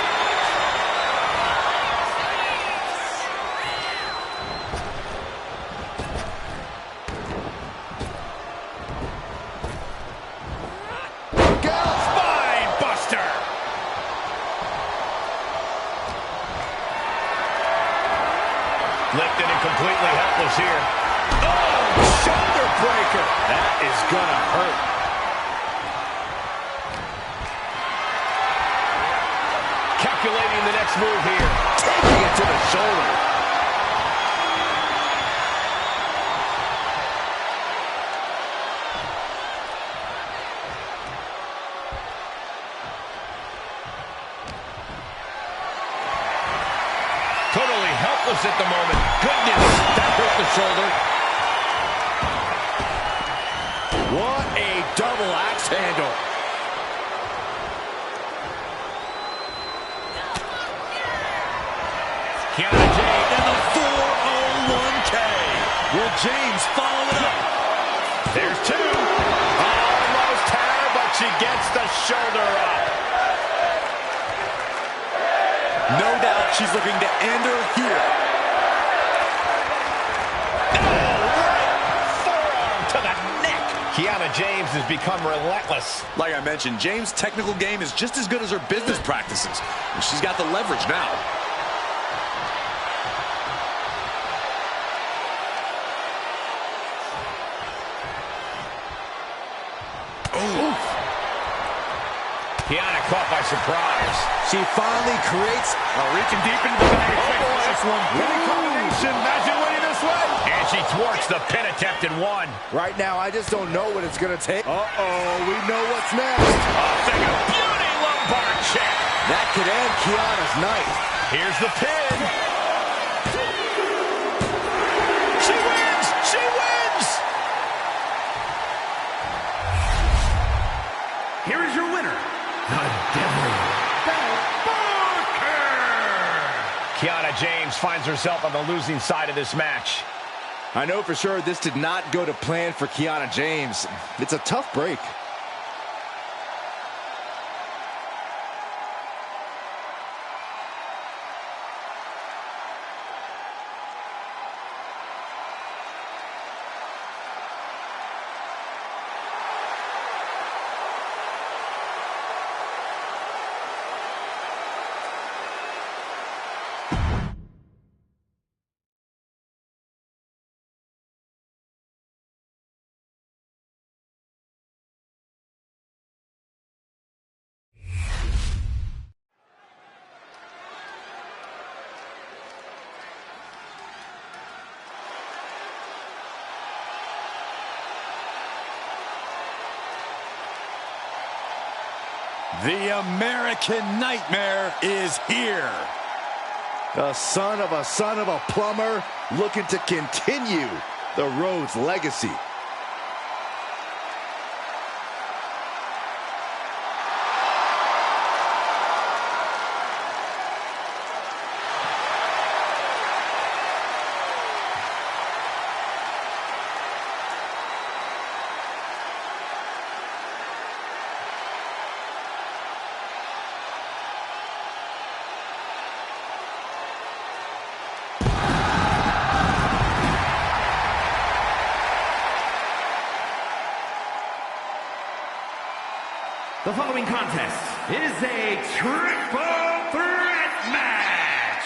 Lifted and completely helpless here. Oh, shoulder breaker. That is gonna hurt. Calculating the next move here. Taking it to the shoulder. Totally helpless at the moment. Goodness, that hurt the shoulder. What a double axe handle. Kiana James And the 401k. Will James follow it up? There's two. Almost her, but she gets the shoulder up. No doubt she's looking to end her here. Forearm to the neck. Kiana James has become relentless. Like I mentioned, James' technical game is just as good as her business practices. And she's got the leverage now. Kiana caught by surprise. She finally creates. Reaching deep into the midsection. This one. Winning combination. Imagine winning this way. And she thwarts the pin attempt and one. Right now, I just don't know what it's going to take. Uh-oh, we know what's next. A thing of beauty, lumbar check. That could end Kiana's night. Here's the pin. She wins! She wins! Here is your winner, the Devil Barker! Kiana James finds herself on the losing side of this match. I know for sure this did not go to plan for Kiana James. It's a tough break. The American Nightmare is here. The son of a plumber looking to continue the Rhodes legacy. The following contest is a triple threat match.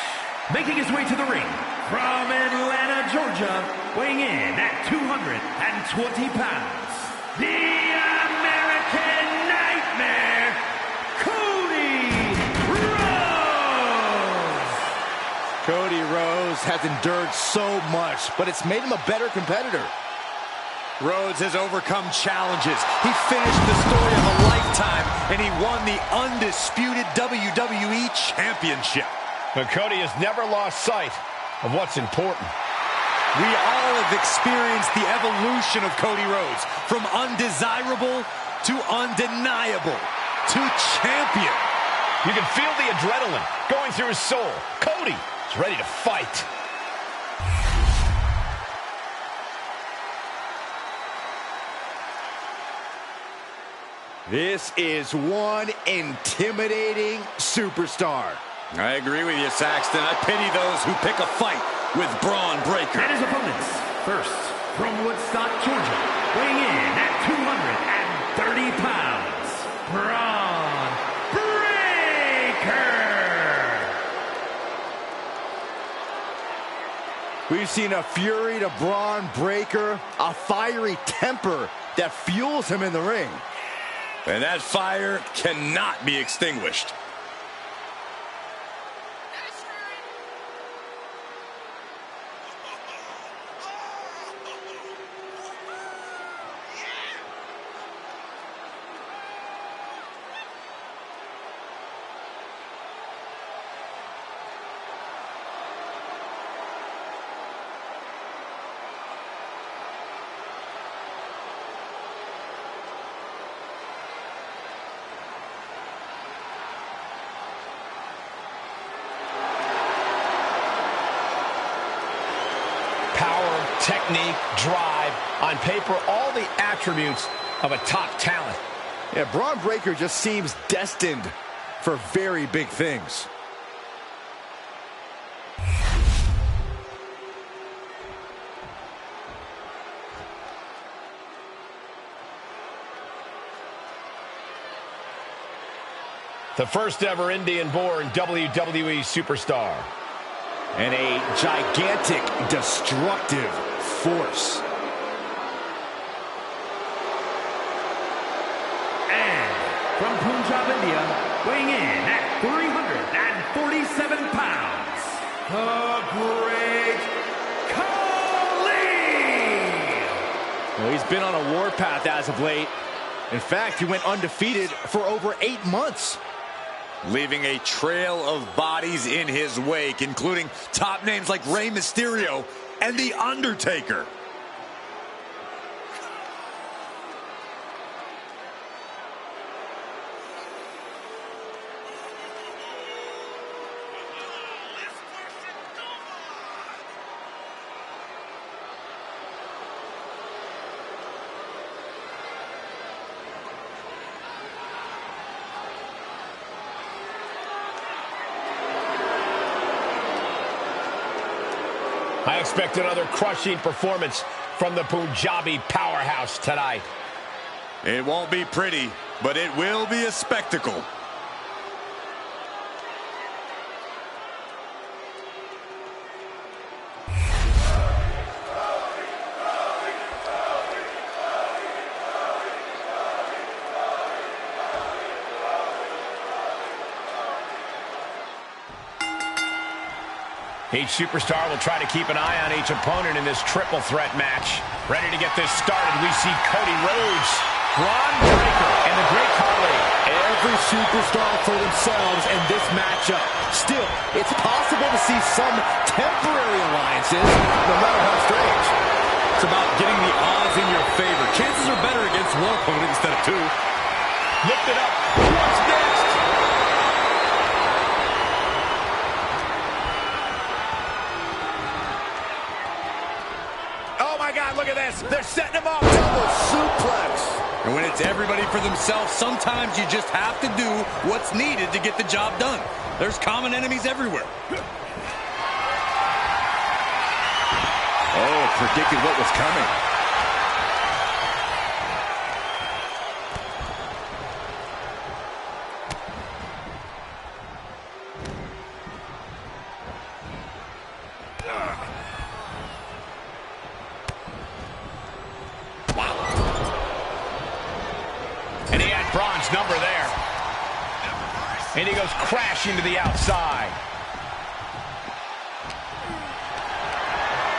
Making his way to the ring from Atlanta, Georgia, weighing in at 220 pounds, the American Nightmare, Cody Rhodes. Cody Rhodes has endured so much, but it's made him a better competitor. Rhodes has overcome challenges. He finished the story of a lifetime, and he won the undisputed WWE Championship. But Cody has never lost sight of what's important. We all have experienced the evolution of Cody Rhodes, from undesirable to undeniable to champion. You can feel the adrenaline going through his soul. Cody is ready to fight. This is one intimidating superstar. I agree with you, Saxton. I pity those who pick a fight with Bron Breakker. And his opponents, first, from Woodstock, Georgia, weighing in at 230 pounds, Bron Breakker. We've seen a fury to Bron Breakker, a fiery temper that fuels him in the ring. And that fire cannot be extinguished. Technique, drive, on paper, all the attributes of a top talent. Yeah, Bron Breakker just seems destined for very big things. The first ever Indian-born WWE superstar. And a gigantic, destructive force. And from Punjab, India, weighing in at 347 pounds, the Great Khali! Well, he's been on a warpath as of late. In fact, he went undefeated for over 8 months. Leaving a trail of bodies in his wake, including top names like Rey Mysterio and The Undertaker. I expect another crushing performance from the Punjabi powerhouse tonight. It won't be pretty, but it will be a spectacle. Each superstar will try to keep an eye on each opponent in this triple threat match. Ready to get this started, we see Cody Rhodes, Bron Breakker, and the Great Khali. Every superstar for themselves in this matchup. Still, it's possible to see some temporary alliances, no matter how strange. It's about getting the odds in your favor. Chances are better against one opponent instead of two. Lift it up. What's next? Look at this. They're setting him up. Double suplex. And when it's everybody for themselves, sometimes you just have to do what's needed to get the job done. There's common enemies everywhere. Oh, predicted what was coming. Bron's number there. And he goes crashing to the outside.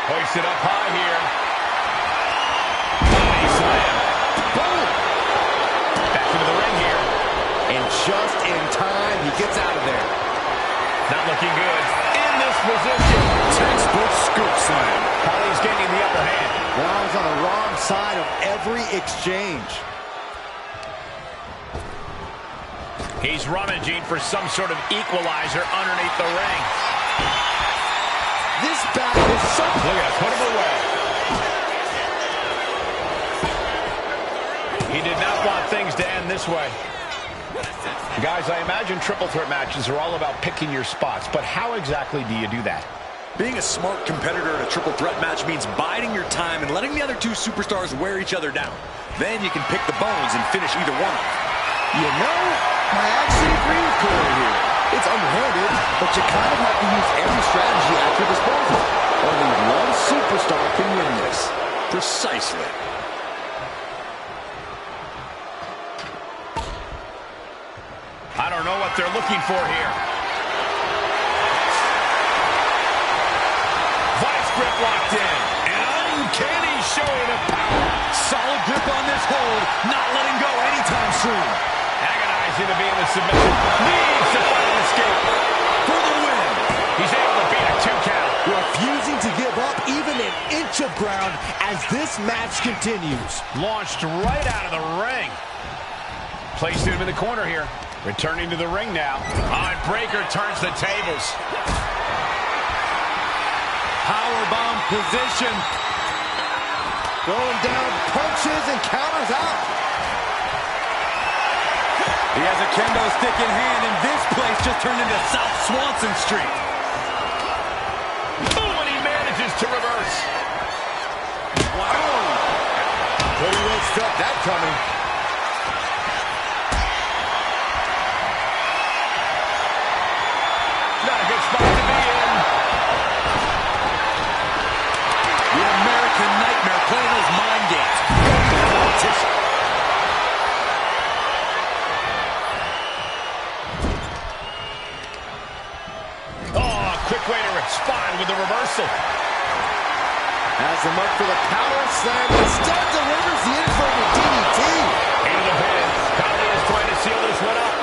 Hoists it up high here. Body slam. Boom. Back into the ring here. And just in time, he gets out of there. Not looking good. In this position. Textbook scoop slam. Khali's gaining the upper hand. Bron's on the wrong side of every exchange. He's rummaging for some sort of equalizer underneath the ring. This battle is so... Look at it, put him away. He did not want things to end this way. Guys, I imagine triple threat matches are all about picking your spots, but how exactly do you do that? Being a smart competitor in a triple threat match means biding your time and letting the other two superstars wear each other down. Then you can pick the bones and finish either one off. You know, I actually agree with Cody here. It's unwarranted, but you kind of have to use every strategy at your disposal. Only one superstar can win this. Precisely. I don't know what they're looking for here. Vice grip locked in. An uncanny showing of power. Solid grip on this hold, not letting go anytime soon. Agonizing to be in the submission. Needs to find an escape. For the win. He's able to beat a 2 count. Refusing to give up even an inch of ground as this match continues. Launched right out of the ring. Placed him in the corner here. Returning to the ring now. Breaker turns the tables. Powerbomb position. Going down, punches and counters out. He has a kendo stick in hand, and this place just turned into South Swanson Street. Oh, and he manages to reverse. Wow. Cody well felt that coming. Not a good spot to be in. The American Nightmare playing those mind games. Competition. Oh, quick way to respond with the reversal. Has him up for the power slam. Instead delivers the infernal DDT. Into the pin. Khali is trying to seal this one up.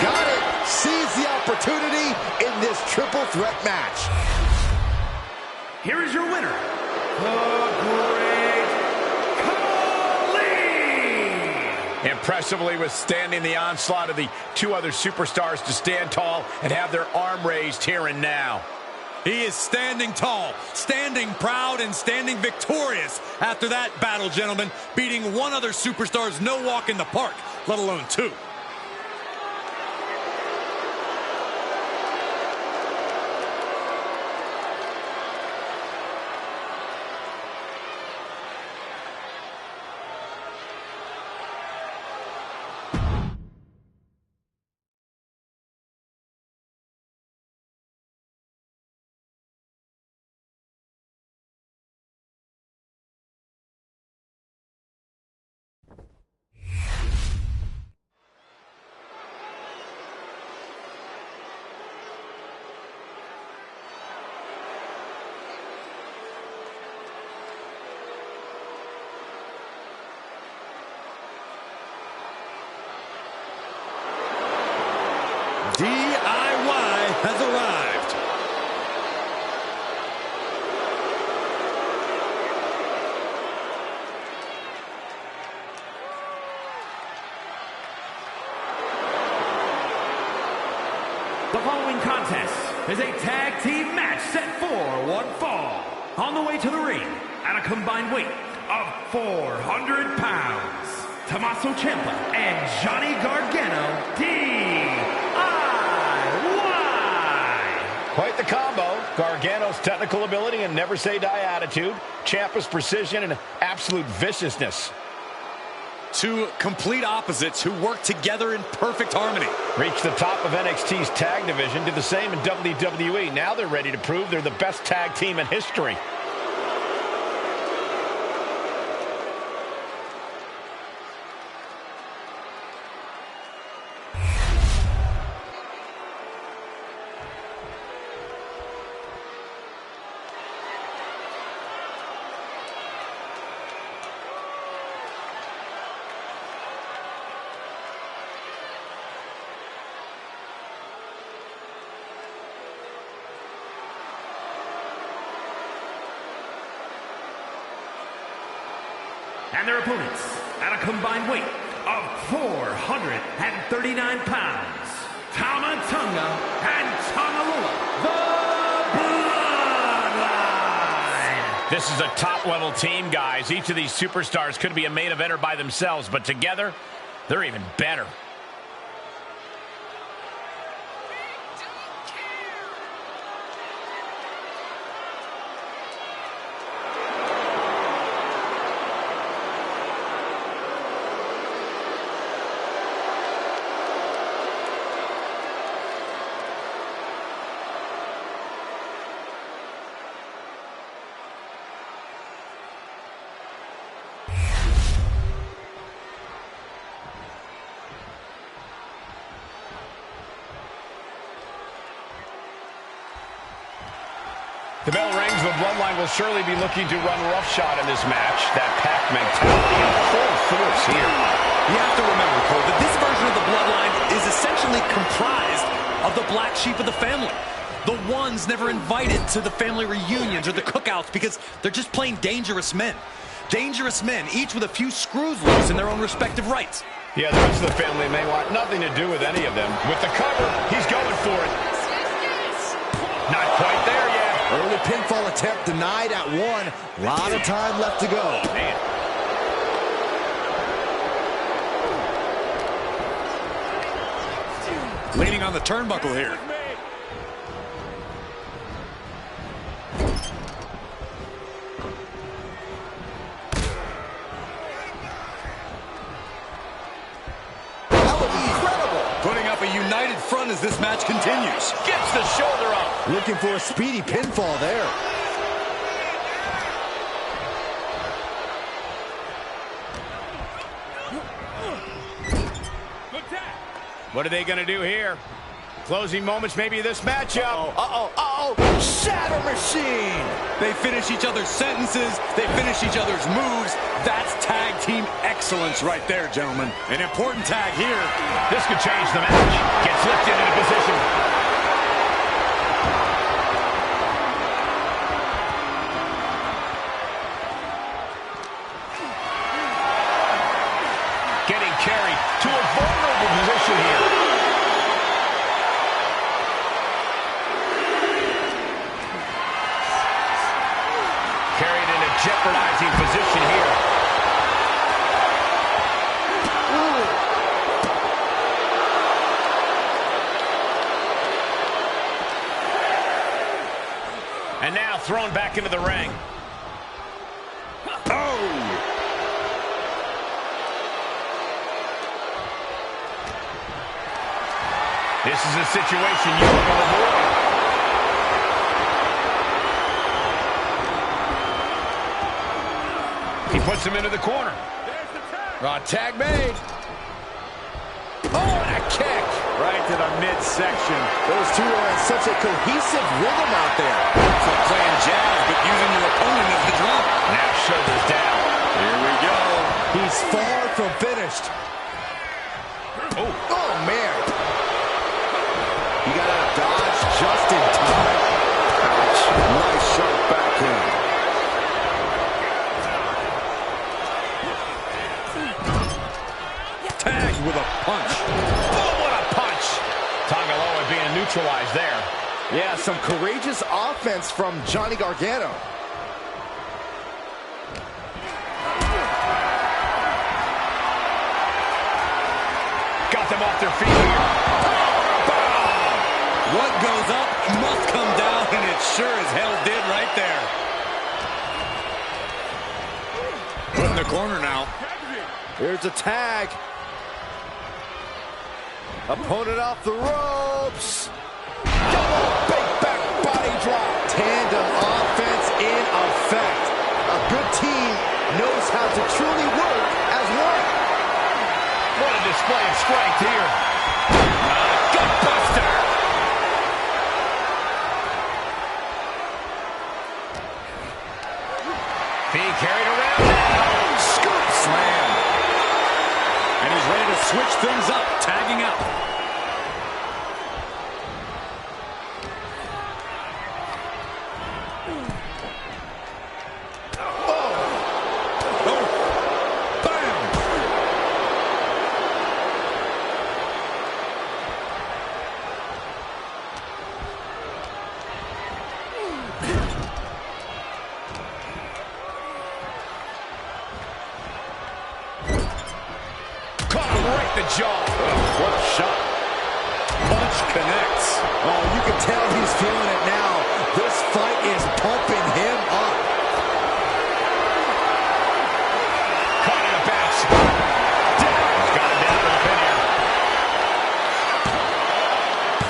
Got it. Seize the opportunity in this triple threat match. Here is your winner, the Great Khali! Impressively withstanding the onslaught of the two other superstars to stand tall and have their arm raised here and now. He is standing tall, standing proud, and standing victorious after that battle, gentlemen, beating one other superstar's no walk in the park, let alone two. DIY has arrived. The following contest is a tag team match set for one fall. On the way to the ring, at a combined weight of 400 pounds, Tommaso Ciampa and Johnny Gargano, Quite the combo. Gargano's technical ability and never say die attitude. Ciampa's precision and absolute viciousness. Two complete opposites who work together in perfect harmony. Reached the top of NXT's tag division, did the same in WWE. Now they're ready to prove they're the best tag team in history. and their opponents at a combined weight of 439 pounds, Tamatunga and Tongalua, the Bloodline. This is a top-level team, guys. Each of these superstars could be a main eventer by themselves, but together, they're even better. The bell rings. The Bloodline will surely be looking to run roughshod in this match. That pack mentality in full force here. You have to remember, Cole, that this version of the Bloodline is essentially comprised of the black sheep of the family. The ones never invited to the family reunions or the cookouts because they're just plain dangerous men. Dangerous men, each with a few screws loose in their own respective rights. Yeah, the rest of the family may want nothing to do with any of them. With the cover, he's going for it. Not quite there yet. Early pinfall attempt denied at 1. A lot of time left to go. Oh, man. Leaning on the turnbuckle here. Putting up a united front as this match continues. Gets the shoulder up. Looking for a speedy pinfall there. What are they going to do here? Closing moments maybe this matchup. Shatter Machine. They finish each other's sentences. They finish each other's moves. That's tag team excellence right there, gentlemen. An important tag here. This could change the match. Gets lifted into position. Getting carried to a vulnerable position here. Carried in a jeopardizing position here. And now thrown back into the ring. This is a situation you want to avoid. He puts him into the corner. Tag made. Oh, and a kick. Right to the midsection. Those two are in such a cohesive rhythm out there. It's like playing jazz, but using your opponent as the drum. Now shoulders down. Here we go. He's far from finished. Oh, man. He got out of dodge just in time. Ouch. Nice sharp backhand. Tagged with a punch. Boom, what a punch. Tongalua being neutralized there. Yeah, some courageous offense from Johnny Gargano. Got them off their feet here. What goes up must come down, and it sure as hell did right there. Put in the corner now. Here's a tag. Opponent off the ropes. Double big back body drop. Tandem offense in effect. A good team knows how to truly work as one. What a display of strength here. Gutbuster. Being carried around now. Scoop slam. And he's ready to switch things up, tagging out. right in the jaw. What a shot. Punch connects. Oh, you can tell he's feeling it now. This fight is pumping him up. Caught in a back spot. He's got him down to the pin here.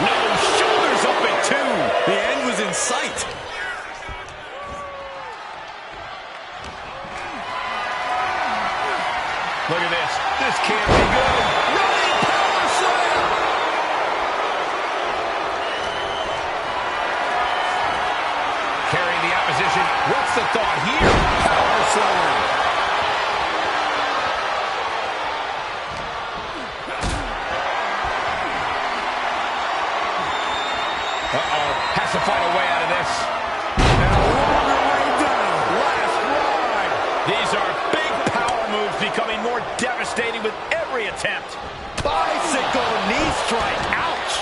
No, shoulders up at 2. The end was in sight. Look at this. This can't be good. Running power slam. Carrying the opposition. What's the thought here? Power slam. Uh-oh. Has to find a way out of this. And a longer way down. Last ride. These are big power moves becoming more devastating with every attempt. Bicycle knee strike. Ouch.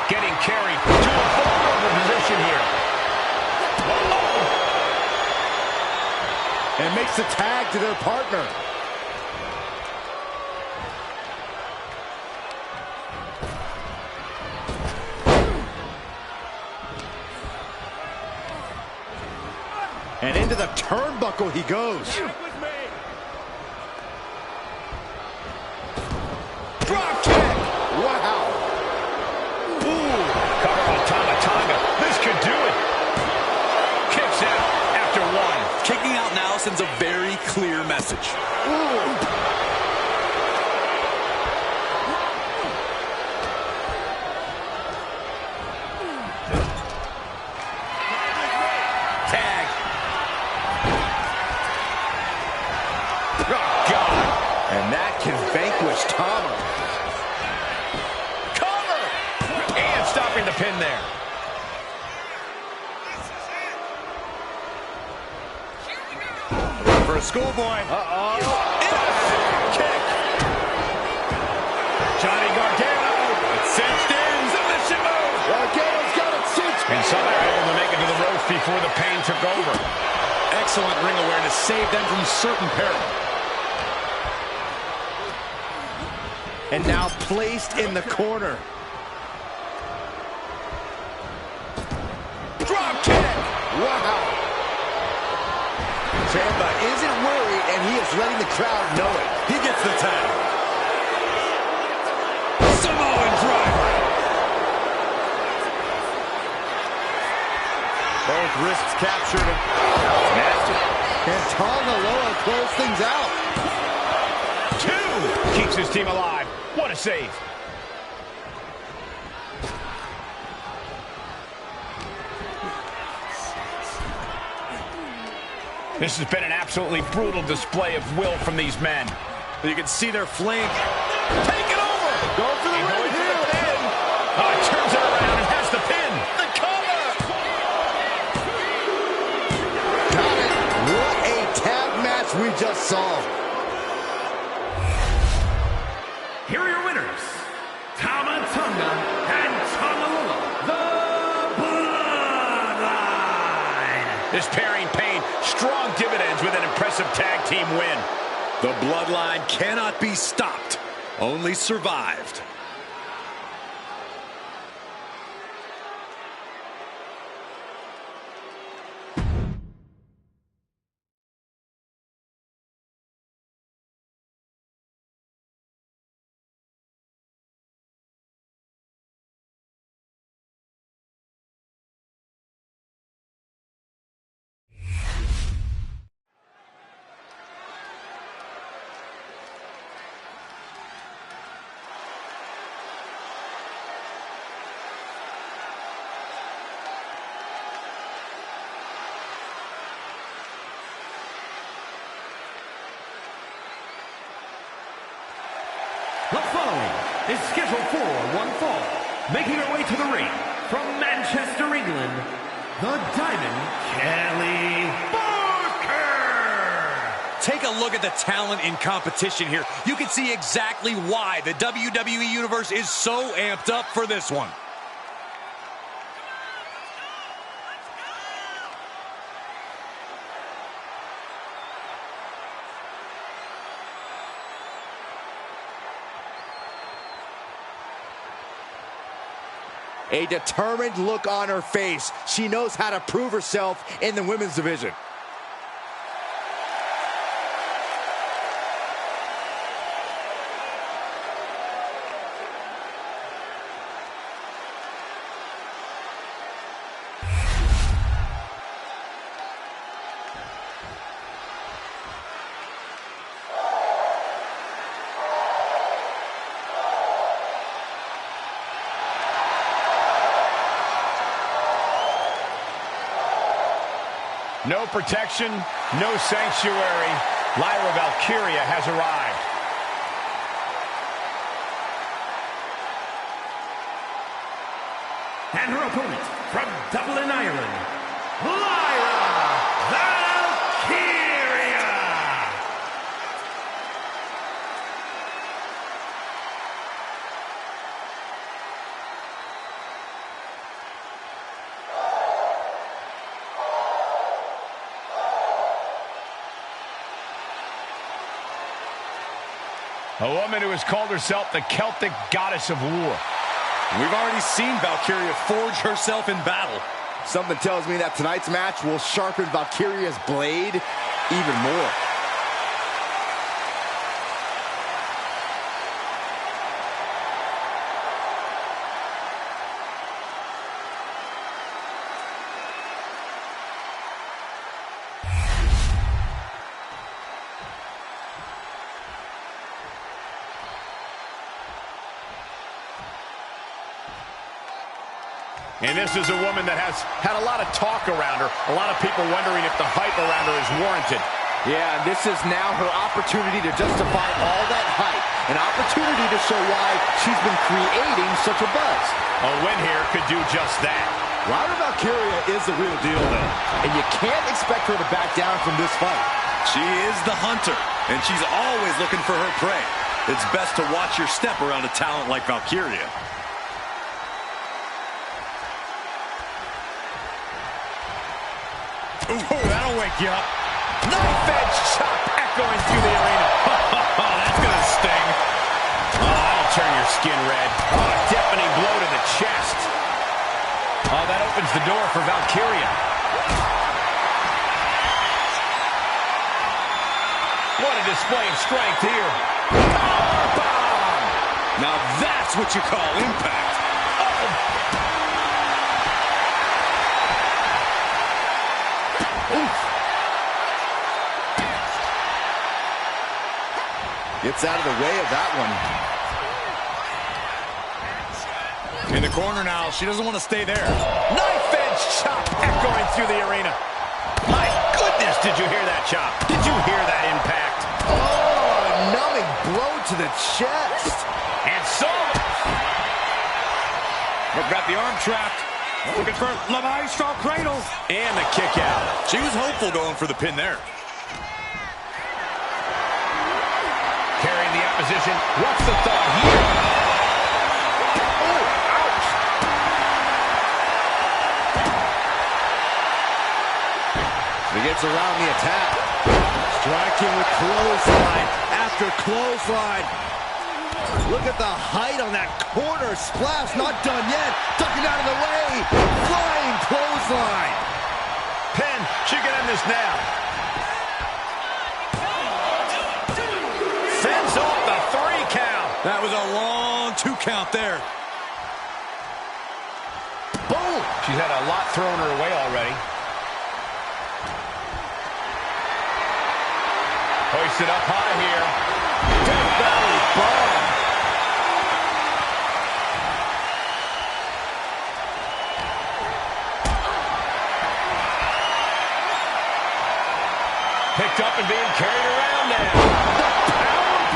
Getting carried to a vulnerable position here. Uh-oh. And makes the tag to their partner. And into the turnbuckle he goes. Drop kick. Wow. Ooh, cover by Tonga. This could do it. Kicks out after 1. Kicking out now sends a very clear message. Tag. Oh, God. And that can vanquish Tama. Cover. And stopping the pin there. For a schoolboy. Kick. Johnny Gargano. It's cinched in. Submission move. Gargano's got it cinched. And somehow able to make it to the ropes before the pain took over. Excellent ring awareness. Saved them from certain peril. And now placed in the corner. Drop kick. Wow. Ciampa isn't worried, and he is letting the crowd know it. He gets the tag. Samoan driver. Both wrists captured. Nasty. And Tonga Loa close things out. 2. Keeps his team alive. What a save. This has been an absolutely brutal display of will from these men. You can see their flame. Take it over. Go for the Going right for the heel. pin. Turns it around and has the pin. The cover. Got it. What a tag match we just saw. Here are your winners, Tama Tonga and Tonga the Bloodline. This pairing paid strong dividends with an impressive tag team win. The Bloodline cannot be stopped, only survived. The following is scheduled for one fall. Making her way to the ring from Manchester, England, the Diamond Kelly Barker. Take a look at the talent in competition here. You can see exactly why the WWE Universe is so amped up for this one. A determined look on her face. She knows how to prove herself in the women's division. No protection, no sanctuary. Lyra Valkyria has arrived. And her opponent from Dublin, Ireland, Lyra Valkyria. A woman who has called herself the Celtic goddess of war. We've already seen Valkyria forge herself in battle. Something tells me that tonight's match will sharpen Valkyria's blade even more. And this is a woman that has had a lot of talk around her. A lot of people wondering if the hype around her is warranted. Yeah, and this is now her opportunity to justify all that hype. An opportunity to show why she's been creating such a buzz. A win here could do just that. Lyra Valkyria is the real deal, though. And you can't expect her to back down from this fight. She is the hunter, and she's always looking for her prey. It's best to watch your step around a talent like Valkyria. Ooh, that'll wake you up. Knife edge chop echoing through the arena. Oh, that's going to sting. Oh, that'll turn your skin red. Oh, a deafening blow to the chest. Oh, that opens the door for Valkyria. What a display of strength here. Powerbomb! Now that's what you call impact. Gets out of the way of that one. In the corner now, she doesn't want to stay there. Knife edge chop echoing through the arena. My goodness, did you hear that chop? Did you hear that impact? Oh, a numbing blow to the chest. And so... We've got the arm trapped. Looking for La Maestro cradle. And the kick out. She was hopeful going for the pin there. Carrying the opposition. What's the thought here? Oh, ouch. He gets around the attack. Striking with clothesline after clothesline. Look at the height on that corner splash. Not done yet. Ducking out of the way. Flying clothesline. Pin. She can end this now. Fends off the 3 count. That was a long 2 count there. Boom. She's had a lot thrown her way already. Hoisted up high here. Dead belly bomb. Picked up and being carried around now.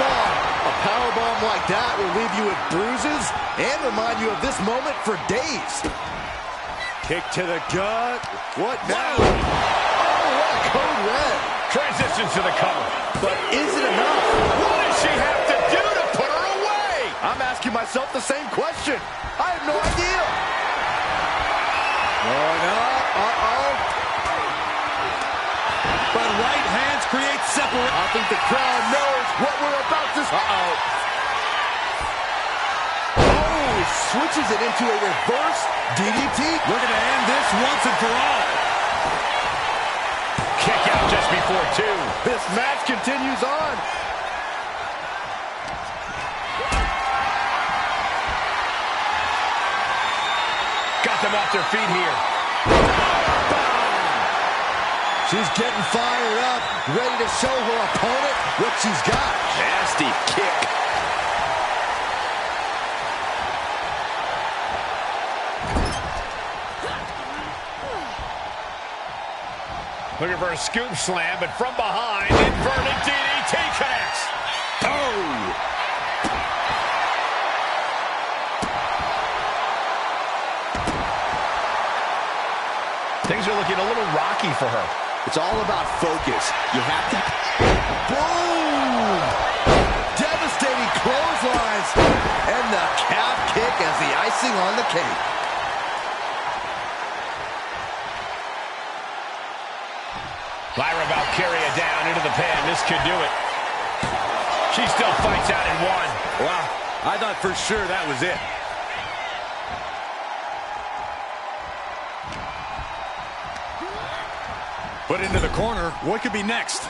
Powerbomb. A powerbomb like that will leave you with bruises and remind you of this moment for days. Kick to the gut. What now? Oh, what a code red. Transitions to the cover. But is it enough? What does she have to do to put her away? I'm asking myself the same question. I have no idea. Going up. Uh-oh. But right hands create separate. I think the crowd knows what we're about to... Uh-oh. Oh, switches it into a reverse DDT. Looking to end this once and for all. Kick out just before 2. This match continues on. Got them off their feet here. She's getting fired up, ready to show her opponent what she's got. Nasty kick. Looking for a scoop slam, but from behind, inverted DDT connects. Oh! Things are looking a little rocky for her. It's all about focus. You have to... Boom! Devastating clotheslines. And the calf kick as the icing on the cake. Lyra Valkyria down into the pin. This could do it. She still fights out in 1. Wow, I thought for sure that was it. Put into the corner. What could be next?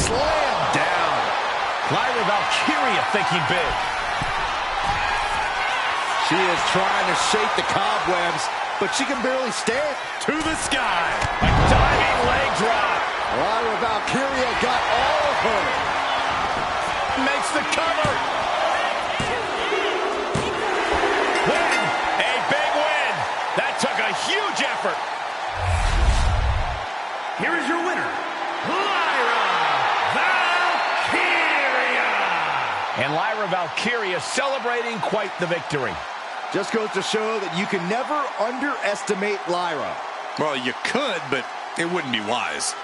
Slam down. Lyra Valkyria thinking big. She is trying to shake the cobwebs, but she can barely stand. To the sky. A diving leg drop. Lyra Valkyria got all of her. Makes the cover. Win. A big win. That took a huge effort. Here is your winner, Lyra Valkyria. And Lyra Valkyria celebrating quite the victory. Just goes to show that you can never underestimate Lyra. Well, you could, but it wouldn't be wise.